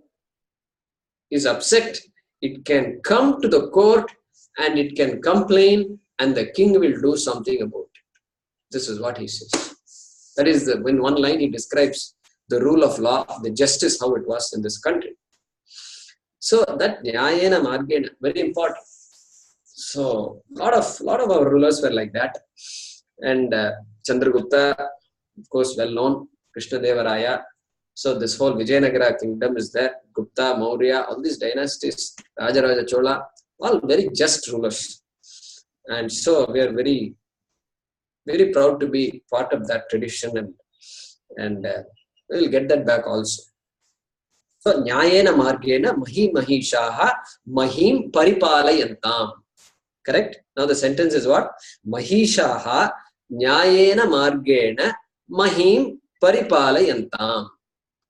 is upset, it can come to the court and it can complain, and the king will do something about it. This is what he says. That is in one line he describes the rule of law, the justice, how it was in this country. So that Nyayena Margena, very important. So lot of our rulers were like that. And Chandragupta, of course, well known, Krishnadevaraya. So this whole Vijayanagara kingdom is there. Gupta, Maurya, all these dynasties, Rajaraja Chola, all very just rulers. And so we are very, very proud to be part of that tradition, and we will get that back also. So Nyayena Margena Mahi Mahishaha Mahim Paripalayantam. Correct? Now the sentence is what? Mahishaha Nyayena Margena Mahim Paripalayantam.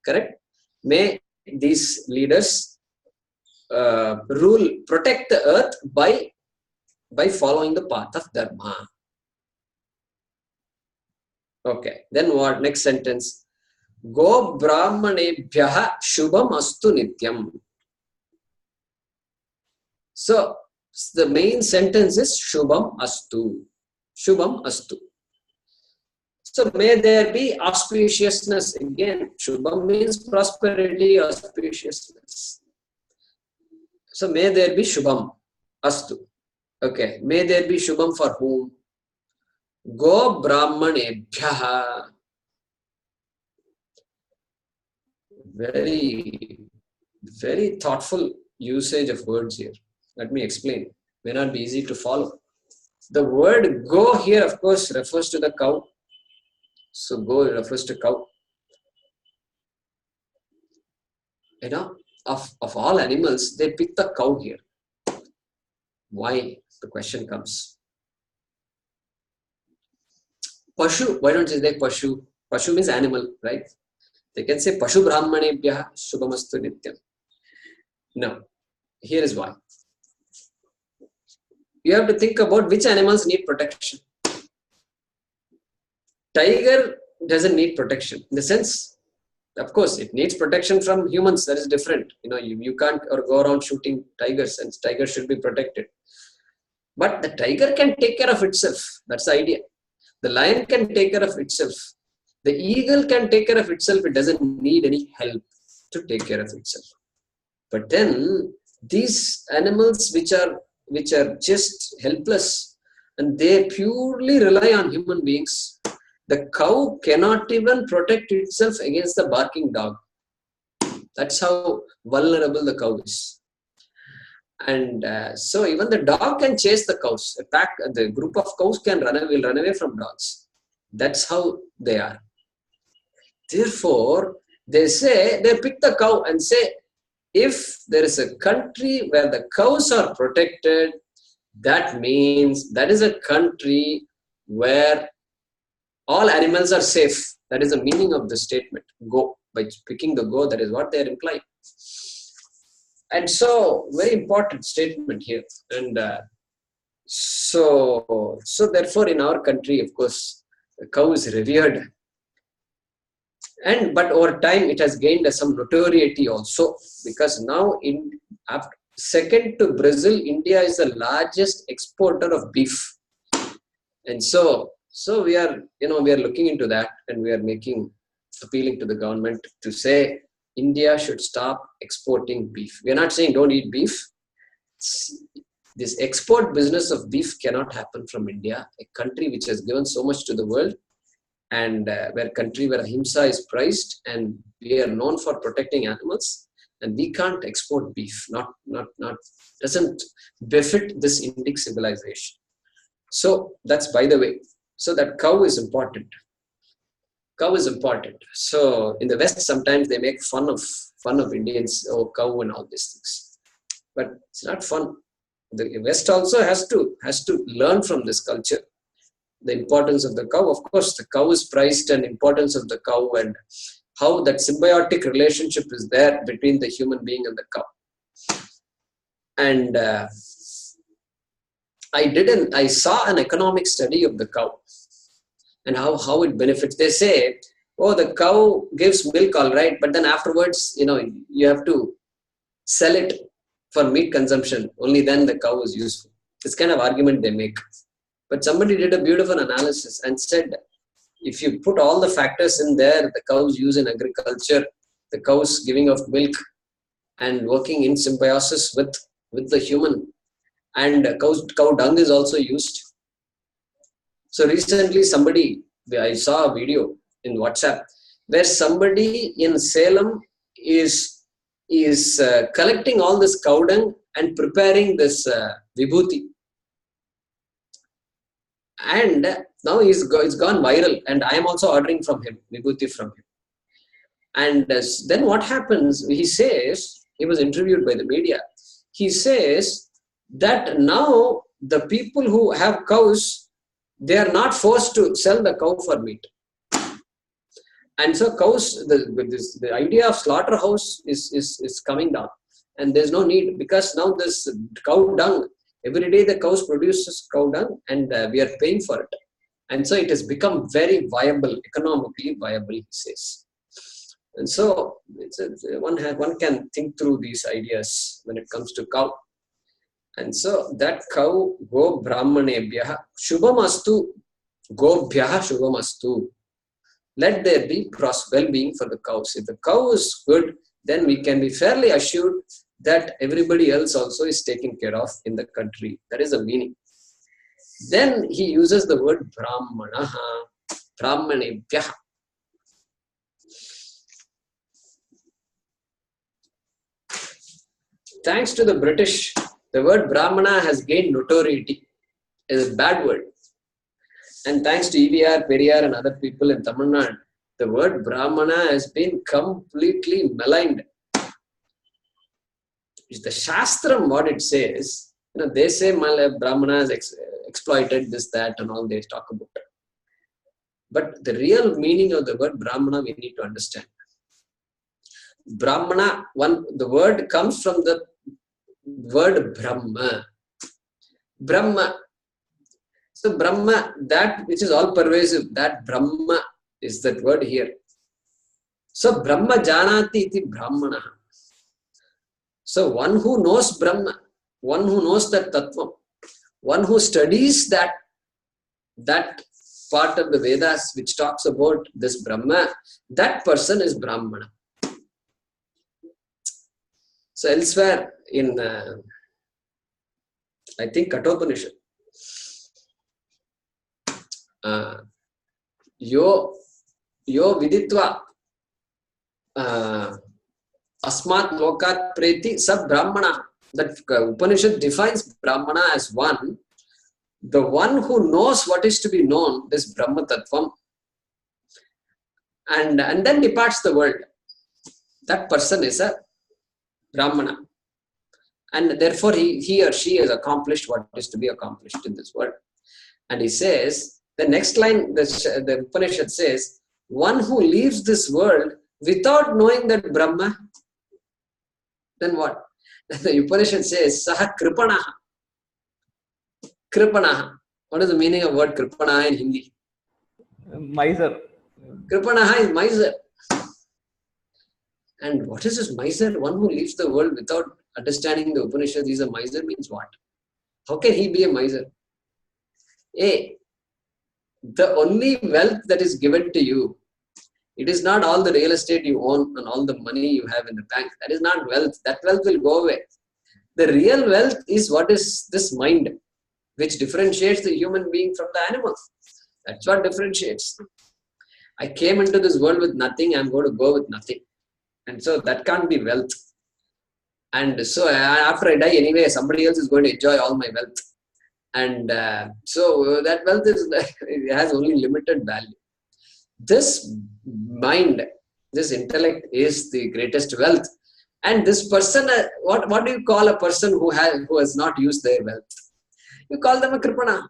Correct? May these leaders protect the earth by following the path of Dharma. Okay, then what? Next sentence. Go Brahmanebhyah Shubham Astu Nityam. So the main sentence is Shubham Astu. Shubham Astu. So may there be auspiciousness. Again, Shubham means prosperity, auspiciousness. So may there be Shubham Astu. Okay, may there be Shubham for whom? Go Brahmanebhyah. Very, very thoughtful usage of words here. Let me explain. May not be easy to follow. The word go here, of course, refers to the cow. So go refers to cow. You know, of all animals, they pick the cow here. Why? The question comes. Pashu, why don't you say Pashu? Pashu means animal, right? They can say Pashu Brahmanebhyah Shubhamastu Nityam. No, here is why. You have to think about which animals need protection. Tiger doesn't need protection. In the sense, of course, it needs protection from humans. That is different. You know, you can't go around shooting tigers, and tigers should be protected. But the tiger can take care of itself. That's the idea. The lion can take care of itself. The eagle can take care of itself. It doesn't need any help to take care of itself. But then these animals which are just helpless and they purely rely on human beings. The cow cannot even protect itself against the barking dog. That's how vulnerable the cow is. And so even the dog can chase the cows. The group of cows will run away from dogs. That's how they are. Therefore, they pick the cow and say, if there is a country where the cows are protected, that means that is a country where all animals are safe. That is the meaning of the statement. Go. By picking the go, that is what they are implying. And so, very important statement here. And so therefore, in our country, of course, the cow is revered. But over time, it has gained some notoriety also, because now, second to Brazil, India is the largest exporter of beef. And so we are looking into that, and we are appealing to the government to say India should stop exporting beef. We are not saying don't eat beef. This export business of beef cannot happen from India, a country which has given so much to the world, and where ahimsa is prized, and we are known for protecting animals, and we can't export beef. Doesn't befit this Indic civilization. So that's by the way. So that cow is important. Cow is important. So in the West, sometimes they make fun of Indians, cow and all these things. But it's not fun. The West also has to learn from this culture, the importance of the cow. Of course, the cow is prized, and importance of the cow, and how that symbiotic relationship is there between the human being and the cow. And I saw an economic study of the cow and how it benefits. They say, the cow gives milk, all right, but then afterwards, you have to sell it for meat consumption. Only then the cow is useful. This kind of argument they make. But somebody did a beautiful analysis and said, if you put all the factors in there, the cow's use in agriculture, the cow's giving of milk, and working in symbiosis with the human, and cow dung is also used. So recently I saw a video in WhatsApp where somebody in Salem is collecting all this cow dung and preparing this vibhuti. And now it's gone viral, and I am also ordering from him, vibhuti from him. And then what happens, he says, he was interviewed by the media, he says that now the people who have cows, they are not forced to sell the cow for meat. And so cows, the idea of slaughterhouse is coming down, and there's no need, because now this cow dung, every day the cows produces cow dung, and we are paying for it. And so it has become very viable, economically viable, he says. And so one can think through these ideas when it comes to cow. And so that cow, go brahmanebhyah, shubhamastu, gobhyah shubhamastu. Let there be well-being for the cows. If the cow is good, then we can be fairly assured that everybody else also is taken care of in the country. That is the meaning. Then he uses the word brahmanaha, brahmanebhyah. Thanks to the British, the word brahmana has gained notoriety. It is a bad word. And thanks to EVR, Periyar and other people in Tamil Nadu, the word brahmana has been completely maligned. The Shastram, what it says, they say brahmana has exploited this, that, and all they talk about. But the real meaning of the word brahmana we need to understand. Brahmana, the word comes from the word Brahma. Brahma. So Brahma, that which is all pervasive, that Brahma is that word here. So Brahma janati iti brahmana. So one who knows Brahma, one who knows that Tattva, one who studies that part of the Vedas which talks about this Brahma, that person is Brahmana. So elsewhere in, I think, Kathopanishad, yo viditva asmat lokat preti sab Brahmana. That Upanishad defines Brahmana as one, the one who knows what is to be known, this Brahma Tattvam, and then departs the world. That person is a Brahmana. And therefore he or she has accomplished what is to be accomplished in this world. And he says, the next line, the Upanishad says, one who leaves this world without knowing that Brahma, then what? The Upanishad says, Saha Kripanaha. Kripanaha. What is the meaning of word Kripanaha in Hindi? Miser. Kripanaha is miser. And what is this miser? One who leaves the world without understanding the Upanishad is a miser means what? How can he be a miser? A, the only wealth that is given to you, it is not all the real estate you own and all the money you have in the bank. That is not wealth. That wealth will go away. The real wealth is what is this mind, which differentiates the human being from the animal. That's what differentiates. I came into this world with nothing. I'm going to go with nothing. And so that can't be wealth. And so after I die anyway, somebody else is going to enjoy all my wealth. And so that wealth it has only limited value. This mind, this intellect is the greatest wealth. And this person, what do you call a person who has not used their wealth? You call them a Kripana.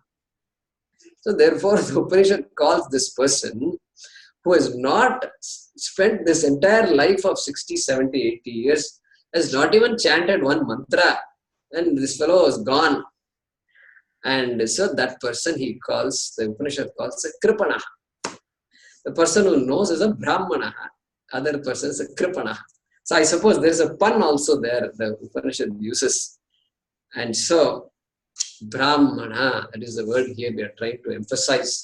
So therefore, the Upanishad calls this person who has not spent this entire life of 60, 70, 80 years, has not even chanted one mantra, and this fellow is gone. And so that person the Upanishad calls a Kripana. The person who knows is a Brahmana. Other person is a Kripana. So I suppose there is a pun also there the Upanishad uses. And so Brahmana, that is the word here we are trying to emphasize.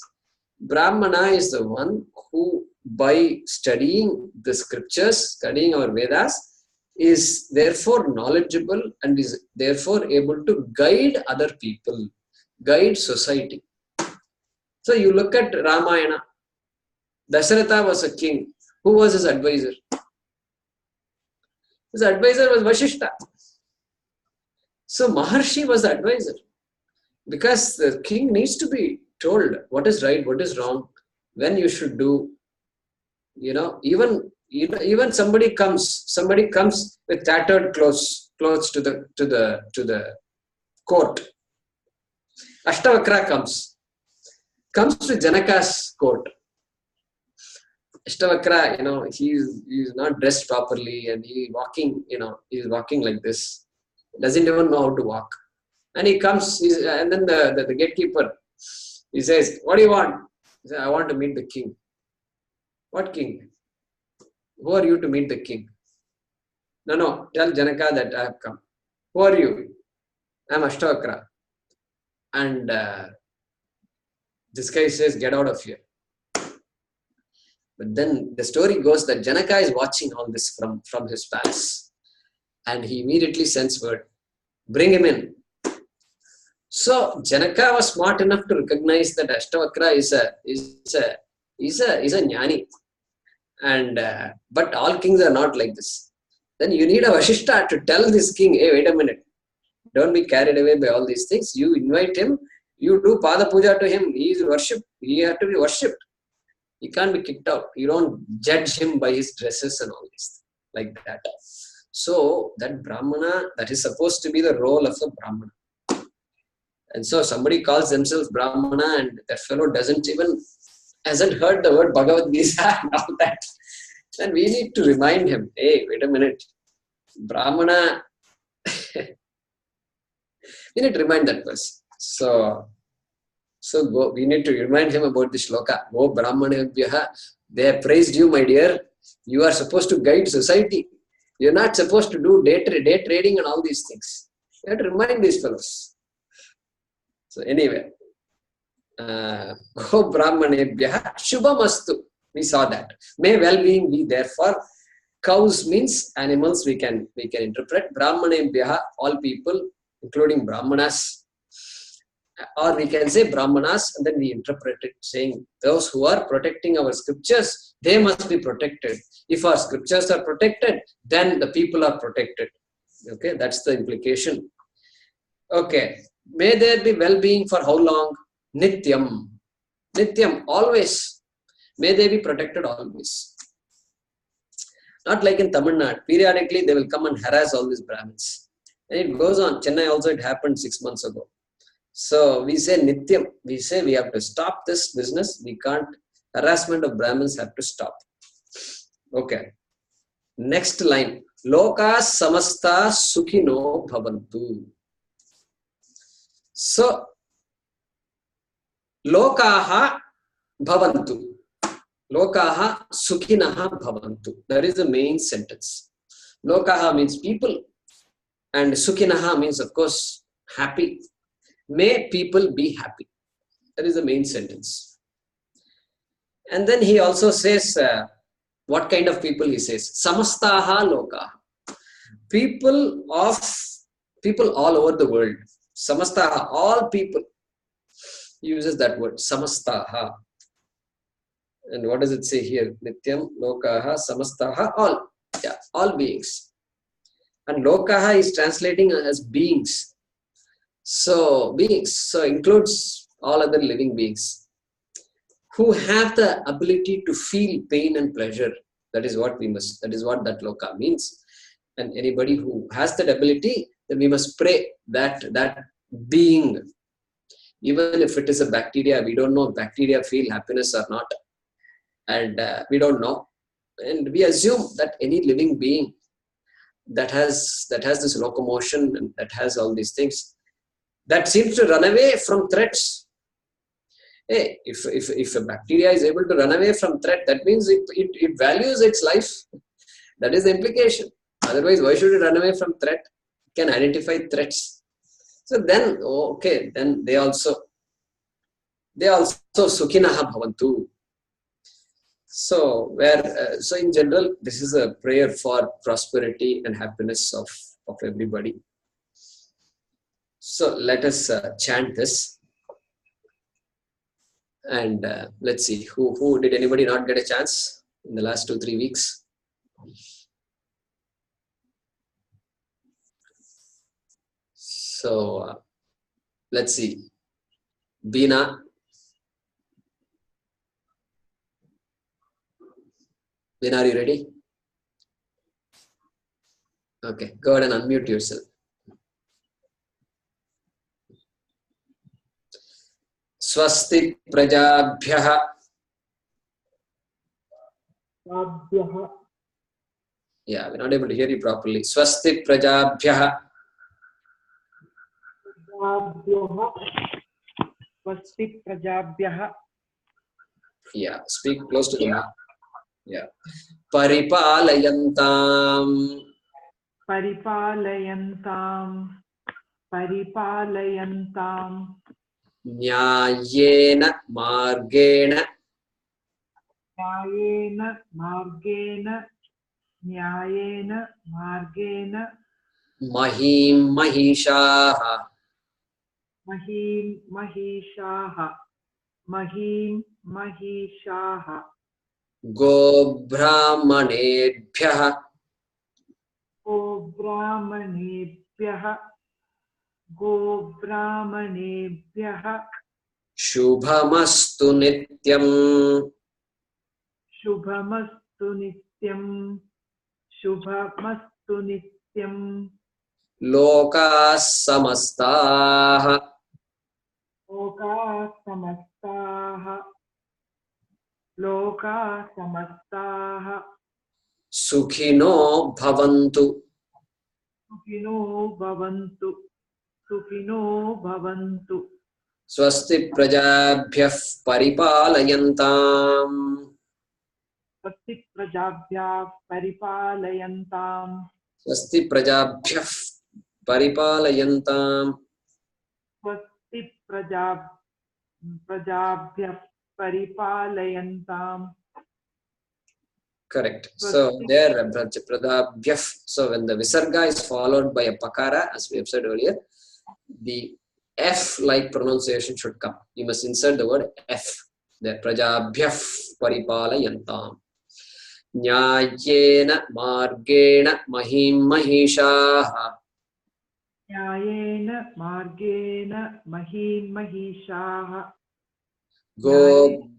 Brahmana is the one who, by studying the scriptures, studying our Vedas, is therefore knowledgeable and is therefore able to guide other people, guide society. So you look at Ramayana. Dasharatha was a king. Who was his advisor? His advisor was Vashishta. So Maharshi was the advisor. Because the king needs to be told what is right, what is wrong, when you should do. Even somebody comes with tattered clothes to the court. Ashtavakra comes to Janaka's court. Ashtavakra, he's not dressed properly and he's walking like this. Doesn't even know how to walk. And he comes, and then the gatekeeper, he says, what do you want? He says, I want to meet the king. What king? Who are you to meet the king? No, tell Janaka that I have come. Who are you? I am Ashtavakra. And this guy says, get out of here. But then the story goes that Janaka is watching all this from his palace. And he immediately sends word, bring him in. So Janaka was smart enough to recognize that Ashtavakra is a jnani. And but all kings are not like this. Then you need a Vashishta to tell this king, hey, wait a minute. Don't be carried away by all these things. You invite him, you do Pada Puja to him. He is worshipped. He has to be worshipped. He can't be kicked out. You don't judge him by his dresses and all these things like that. So that Brahmana, that is supposed to be the role of the Brahmana. And so somebody calls themselves Brahmana and that fellow hasn't heard the word Bhagavad Gita and all that. Then we need to remind him, hey, wait a minute. Brahmana, we need to remind that person. So we need to remind him about the shloka. Go prajAbhyah. They have praised you, my dear. You are supposed to guide society. You're not supposed to do day trading and all these things. You have to remind these fellows. So anyway, Go Brahmanebhyah Shubhamastu. We saw that. May well-being be there for cows means animals we can interpret. Brahmanebhyah, all people, including Brahmanas. Or we can say Brahmanas and then we interpret it saying those who are protecting our scriptures, they must be protected. If our scriptures are protected, then the people are protected. Okay, that's the implication. Okay, may there be well-being for how long? Nityam. Nityam, always. May they be protected always. Not like in Tamil Nadu. Periodically, they will come and harass all these Brahmins. And it goes on. Chennai also, it happened 6 months ago. So we say Nityam. We say we have to stop this business. We can't. Harassment of Brahmins have to stop. Okay. Next line. Loka samasta sukhino bhavantu. So, lokaha bhavantu. Lokaha sukhinaha bhavantu. That is the main sentence. Lokaha means people. And sukhinaha means, of course, happy. May people be happy. That is the main sentence. And then he also says, what kind of people he says? Samastaha lokaha. People all over the world. Samastaha, all people. He uses that word, samastaha. And what does it say here? Nityam, lokaha, samastaha, all. Yeah, all beings. And lokaha is translating as beings. So, beings, so includes all other living beings who have the ability to feel pain and pleasure. That is what that loka means. And anybody who has that ability, then we must pray that being, even if it is a bacteria, we don't know if bacteria feel happiness or not. And we don't know. And we assume that any living being that has this locomotion and that has all these things, that seems to run away from threats. Hey, if a bacteria is able to run away from threat, that means it values its life. That is the implication. Otherwise, why should it run away from threat? It can identify threats. So then, okay, then they also sukhinaha bhavantu. So so in general, this is a prayer for prosperity and happiness of everybody. So let us chant this. And let's see, who did anybody not get a chance in the last 2-3 weeks? So let's see. Beena. Beena, are you ready? Okay, go ahead and unmute yourself. Swasti prajabhyah. Yeah, we're not able to hear you properly. Swasti prajabhyah. Swasti prajabhyah. Yeah, speak close to the mic. Yeah. Paripalayantam. Paripalayantam. Nyayena margena. Nyayena margena. Mahim mahishaha. Mahim mahishaha. Go brahmanebhyah. Shubhamastu nityam. Loka samastaha. Sukhino bhavantu. Swasti prajabhyah paripalayantam. Swasti prajabhyah paripalayantam. Swasti prajabhyah paripalayantam. Swasti prajabhyah prajAbhyah paripalayantam. Correct. So there, prajAbhyah. So when the visarga is followed by a pakara, as we have said earlier, the F-like pronunciation should come. You must insert the word F. There, prajAbhyah paripalayantam. Nyayena margena mahim mahishaha. Nyayena margena mahim mahishaha. Go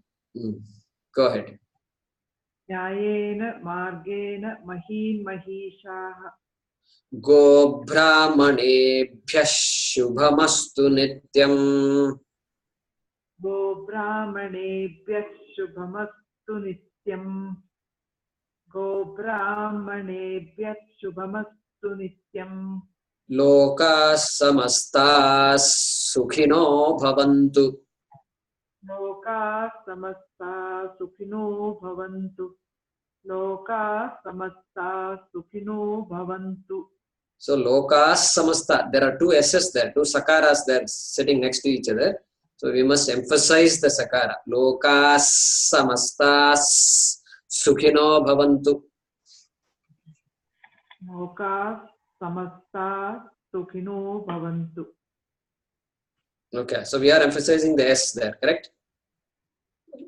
ahead. Nyayena margena mahim mahishaha. Go brahmanebhyah shubhamastu nityam. Go brahmanebhyah shubhamastu nityam. Go brahmanebhyah shubhamastu nityam. Loka samastas sukhino bhavantu. Loka samasta sukhino bhavantu. Loka samasta sukhino bhavantu. So lokas samasta, there are two S's there, two sakaras there sitting next to each other. So we must emphasize the sakara. Lokas samastas sukhino bhavantu. Loka samasta sukhino bhavantu. Okay, so we are emphasizing the S there, correct?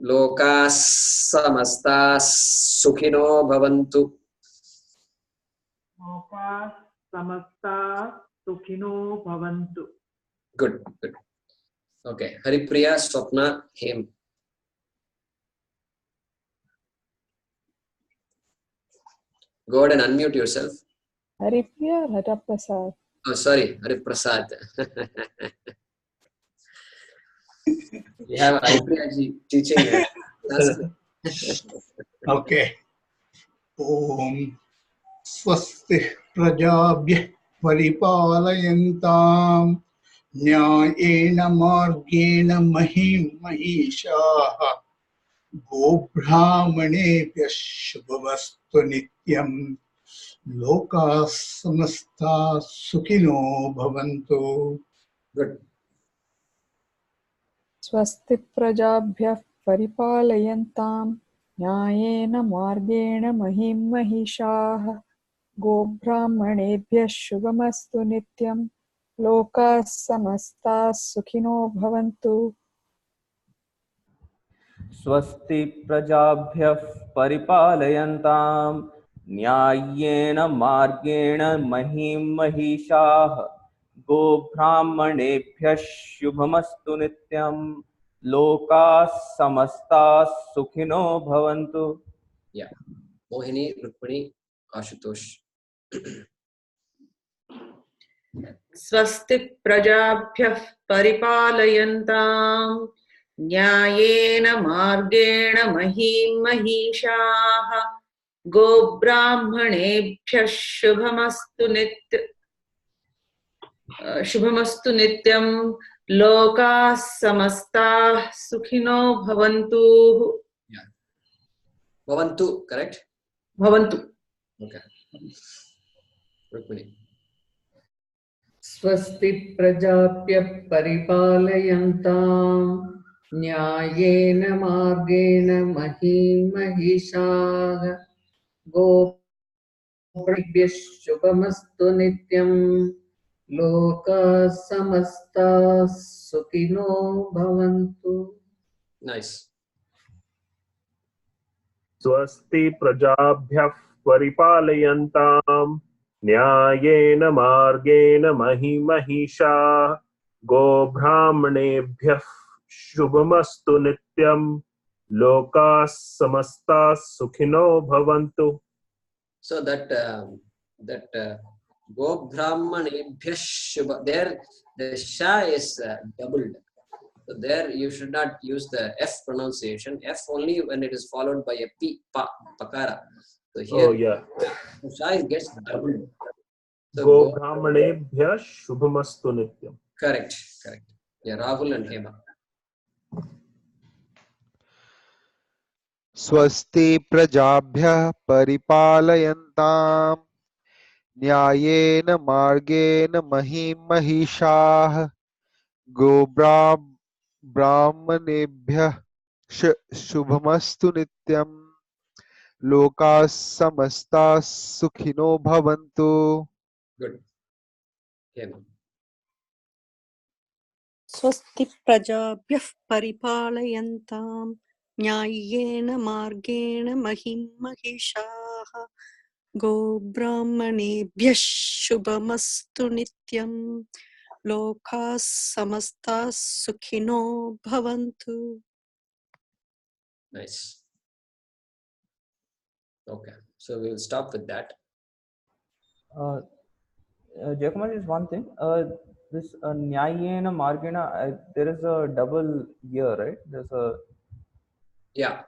Lokas samastas sukhino bhavantu. Loka samasta sukhino bhavantu. Good, good. Okay, Haripriya, Swapna, Hem. Go ahead and unmute yourself. Haripriya, Haraprasad. Oh, sorry, Hariprasad. We have Haripriya ji teaching Sanskrit. Okay. Om swasti prajabhyah paripalayantam nyayena margena mahim mahishaha go brahmanebhyah shubhavastu nityam loka samasta sukhino bhavantu. Good. स्वस्ति प्रजाभ्यः परिपालयन्तां न्यायेन मार्गेण महिं महिषाः गोब्राह्मणेभ्यः शुभमस्तु नित्यं लोकाः समस्ताः सुखिनो भवन्तु. स्वस्ति प्रजाभ्यः परिपालयन्तां न्याय्येन मार्गेण महीं महिषाः गोब्राह्मणेभ्यः शुभमस्तु नित्यं लोकाः समस्ताः सुखिनो भवन्तु. Yeah. Mohini, Rukmini, Ashutosh. स्वस्ति प्रजाभ्यः परिपालयन्तां न्यायेन मार्गेण महीं महिषाः गोब्राह्मणेभ्यः शुभमस्तु नित्यं लोकाः समस्ताः सुखिनो भवन्तु. Yeah. Bhavantu, correct? भवन्तु. Okay. Rukmini. स्वस्ति प्रजाभ्यः परिपालयन्तां न्यायेन मार्गेण महीं महिषाः गोब्राह्मणेभ्यः शुभमस्तु नित्यं लोकाः समस्ताः सुखिनो भवन्तु. Nice. स्वस्ति प्रजाभ्यः परिपालयन्तां न्यायेन मार्गेण महीं महिषाः गोब्राह्मणेभ्यः शुभमस्तु नित्यं लोकाः समस्ताः सुखिनो भवन्तु. So that Go Brahmanebhyah Shubha, there the Sha is doubled. So there you should not use the F pronunciation. F only when it is followed by a P, Pa, Pakara. So here the Sha gets doubled. So Go Brahmanebhyah Shubhamastu Nityam. Correct, correct. Yeah, Rahul and Hema. स्वस्ति प्रजाभ्यः परिपालयन्तां न्यायेन मार्गेण महीं महिषाः गोब्राह्मणेभ्यः ब्राह्मणेभ्यः शुभमस्तु नित्यम् लोकाः समस्ताः सुखिनो भवन्तु. Good. Yeah, ma'am. स्वस्ति प्रजाभ्यः परिपालयन्तां न्याय्येन मार्गेण महिं महिषाः गोब्राह्मणेभ्यः शुभमस्तु नित्यं लोकाः समस्ताः सुखिनो भवन्तु. Nice. Okay, so we will stop with that. Jayakumar, is one thing. This Nyayena Margena, there is a double year, right? There's a Yeah,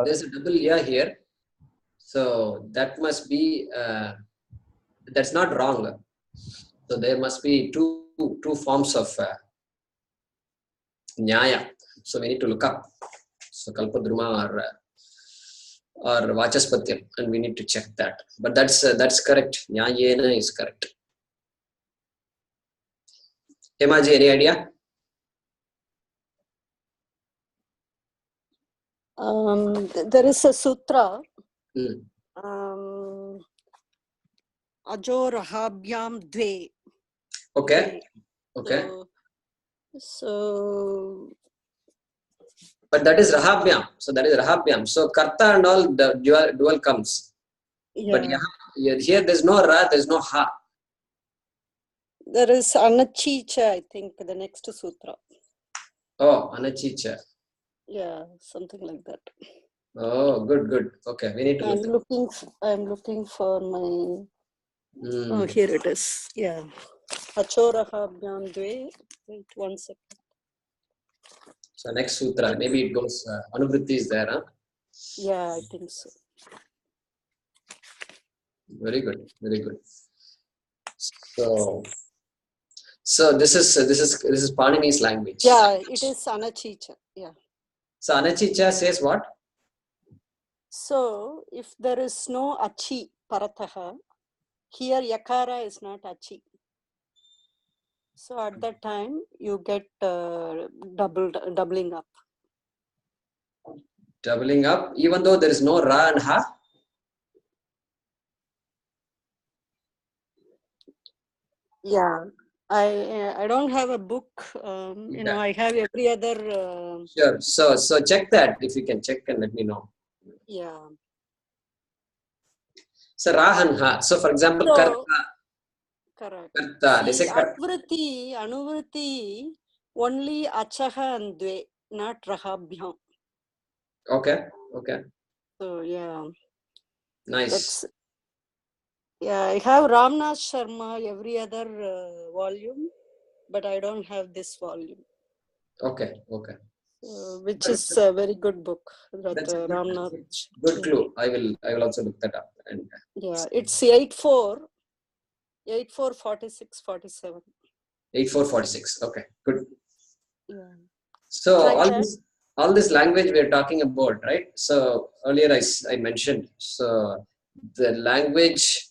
there's a double ya here. So that must be, that's not wrong. So there must be two forms of nyaya. So we need to look up. So Kalpadruma or Vachaspatyam, and we need to check that. But that's correct. Nyayena is correct. Hemaji, any idea? There is a sutra. Hmm. Ajo rahabhyam dve. Okay. Okay. So but that is rahabhyam. So that is rahabhyam. So karta and all the dual comes. yeah. But here there's no ra, there's no ha. There is anachicha, I think, the next sutra. Oh, anachicha. Yeah, something like that. Oh, good. Okay, we need to look. I'm looking for my. Oh, here it is. Yeah. Achorahabhyam dve. Wait 1 second. So next sutra, maybe it goes. Anuvritti is there, huh? Yeah, I think so. Very good. So this is Panini's language. Yeah, it is anachicha. Yeah. So anachicha says what? So if there is no achi parataha, here yakara is not achi. So at that time you get doubling up. Doubling up, even though there is no ra and ha. Yeah, I don't have a book. I have every other. Sure. So check that if you can check and let me know. Yeah. So ra and ha. So for example, karta. Correct. Karta. They say karta. Anuvriti, only achaha and dve, not rahabhyam. Okay. So yeah. Nice. I have Ramnath Sharma every other volume, but I don't have this volume. Okay. Which is a very good book. That's a Ramnath. good clue. I will also look that up. And yeah, it's 84, 46, 47. 8446. Okay, good. Yeah. So all this language we are talking about, right? So earlier I mentioned. So the language,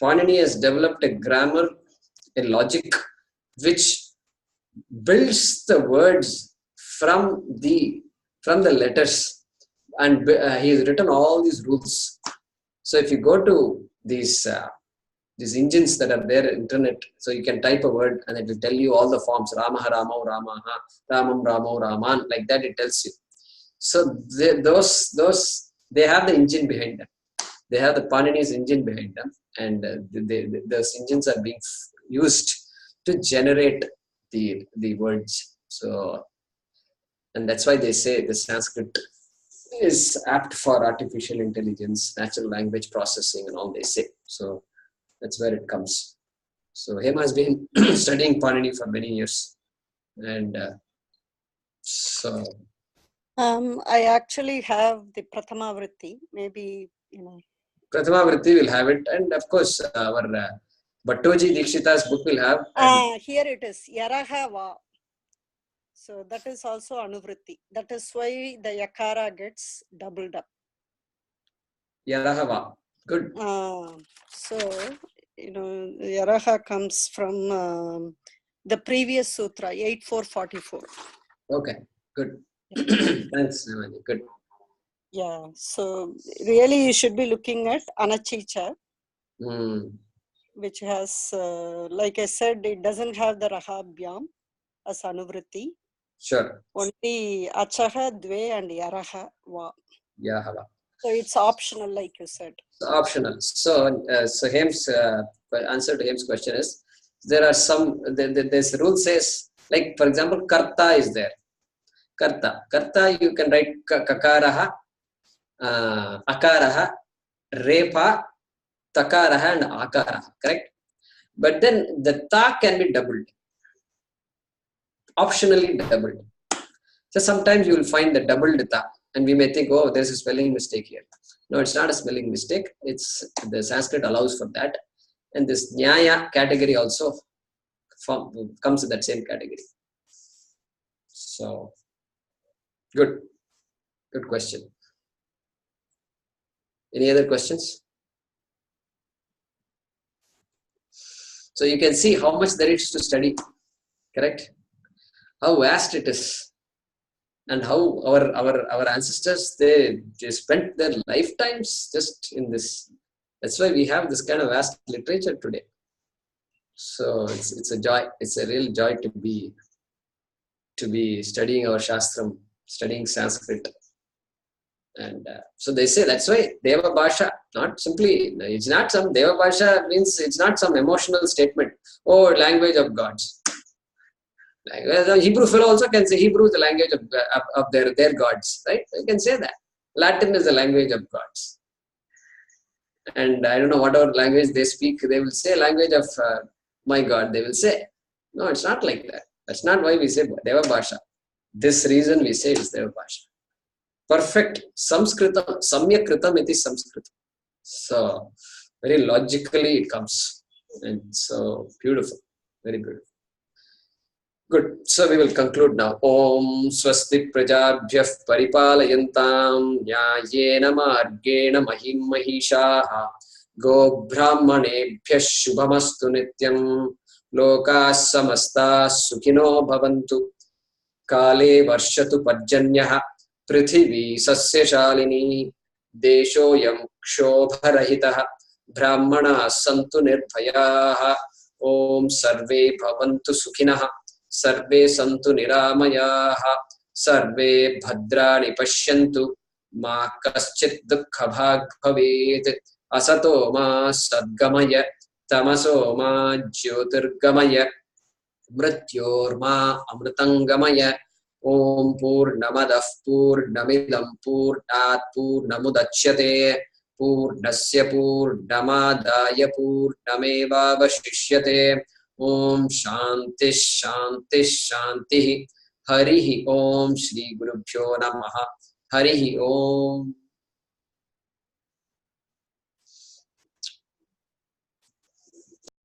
Panini has developed a grammar, a logic, which builds the words from the letters, and he has written all these rules. So if you go to these engines that are there on internet, so you can type a word and it will tell you all the forms, Ramaha, Ramau, Ramaha, Ramam, Ramau, Raman, like that it tells you. So they have the engine behind them. They have the Panini's engine behind them, and those engines are being used to generate the words. So, and that's why they say the Sanskrit is apt for artificial intelligence, natural language processing, and all they say. So that's where it comes. So Hema has been studying Panini for many years, and so I actually have the Prathama Vritti. Maybe Prathama Vritti will have it, and of course our Bhattoji Dikshita's book will have. Here it is, Yarahava. So that is also Anuvritti. That is why the Yakara gets doubled up. Yarahava. Good. So, Yaraha comes from the previous sutra, 8444. Okay, good. Thanks, Navani. Good. Yeah, so really you should be looking at Anachicha, which has, like I said, it doesn't have the Rahabhyam as Anuvritti. Sure. Only Achaha, Dve and Yaraha, Va. Yahava. So it's optional, like you said. It's optional. So, Hem's answer to Hem's question is, there are some, this rule says, like for example, Karta is there. Karta you can write Kakaraha, Akaraha, Repa, Takaraha and Akaraha, correct? But then the Ta can be doubled. Optionally doubled. So sometimes you will find the doubled Ta and we may think, oh, there's a spelling mistake here. No, it's not a spelling mistake. It's the Sanskrit allows for that. And this Nyaya category also comes in that same category. So, good question. Any other questions? So you can see how much there is to study, correct? How vast it is, and how our ancestors they spent their lifetimes just in this. That's why we have this kind of vast literature today. So it's a joy. It's a real joy to be studying our Shastram, studying Sanskrit. And so they say that's why Deva Bhasha, not simply, it's not some, Deva Bhasha means it's not some emotional statement, oh, language of gods. The Hebrew fellow also can say Hebrew is the language of their gods, right? You can say that. Latin is the language of gods. And I don't know whatever language they speak, they will say language of my God, they will say. No, it's not like that. That's not why we say Deva Bhasha. This reason we say it's Deva Bhasha. Perfect Samskritam, Samyak Kritam iti Samskritam. So, very logically it comes. And so beautiful, very beautiful. Good. So we will conclude now. Om swasti prajabhyah paripalayantam nyayena margena mahim mahishaha go brahmanebhyah shubhamastu nityam lokas samastas sukhino bhavantu kale varshatu parjanyah prithvi sasyashalini deshoyam kshobharahitah brahmana santu nirbhayaah om sarve bhavantu sukhinah सर्वे सन्तु निरामयाः सर्वे भद्राणि पश्यन्तु मा कश्चित् दुःखभाग् भवेत् असतो मा सद्गमय तमसो मा ज्योतिर्गमय मृत्योर्मा अमृतङ्गमय ॐ पूर्णमदः पूर्णमिदं पूर्णात् पूर्णमुदच्यते पूर्णस्य पूर्णमादाय पूर्णमेवावशिष्यते ओम शांति शांति शांति हरि ओम श्री गुरुभ्यो नमः हरि ओम।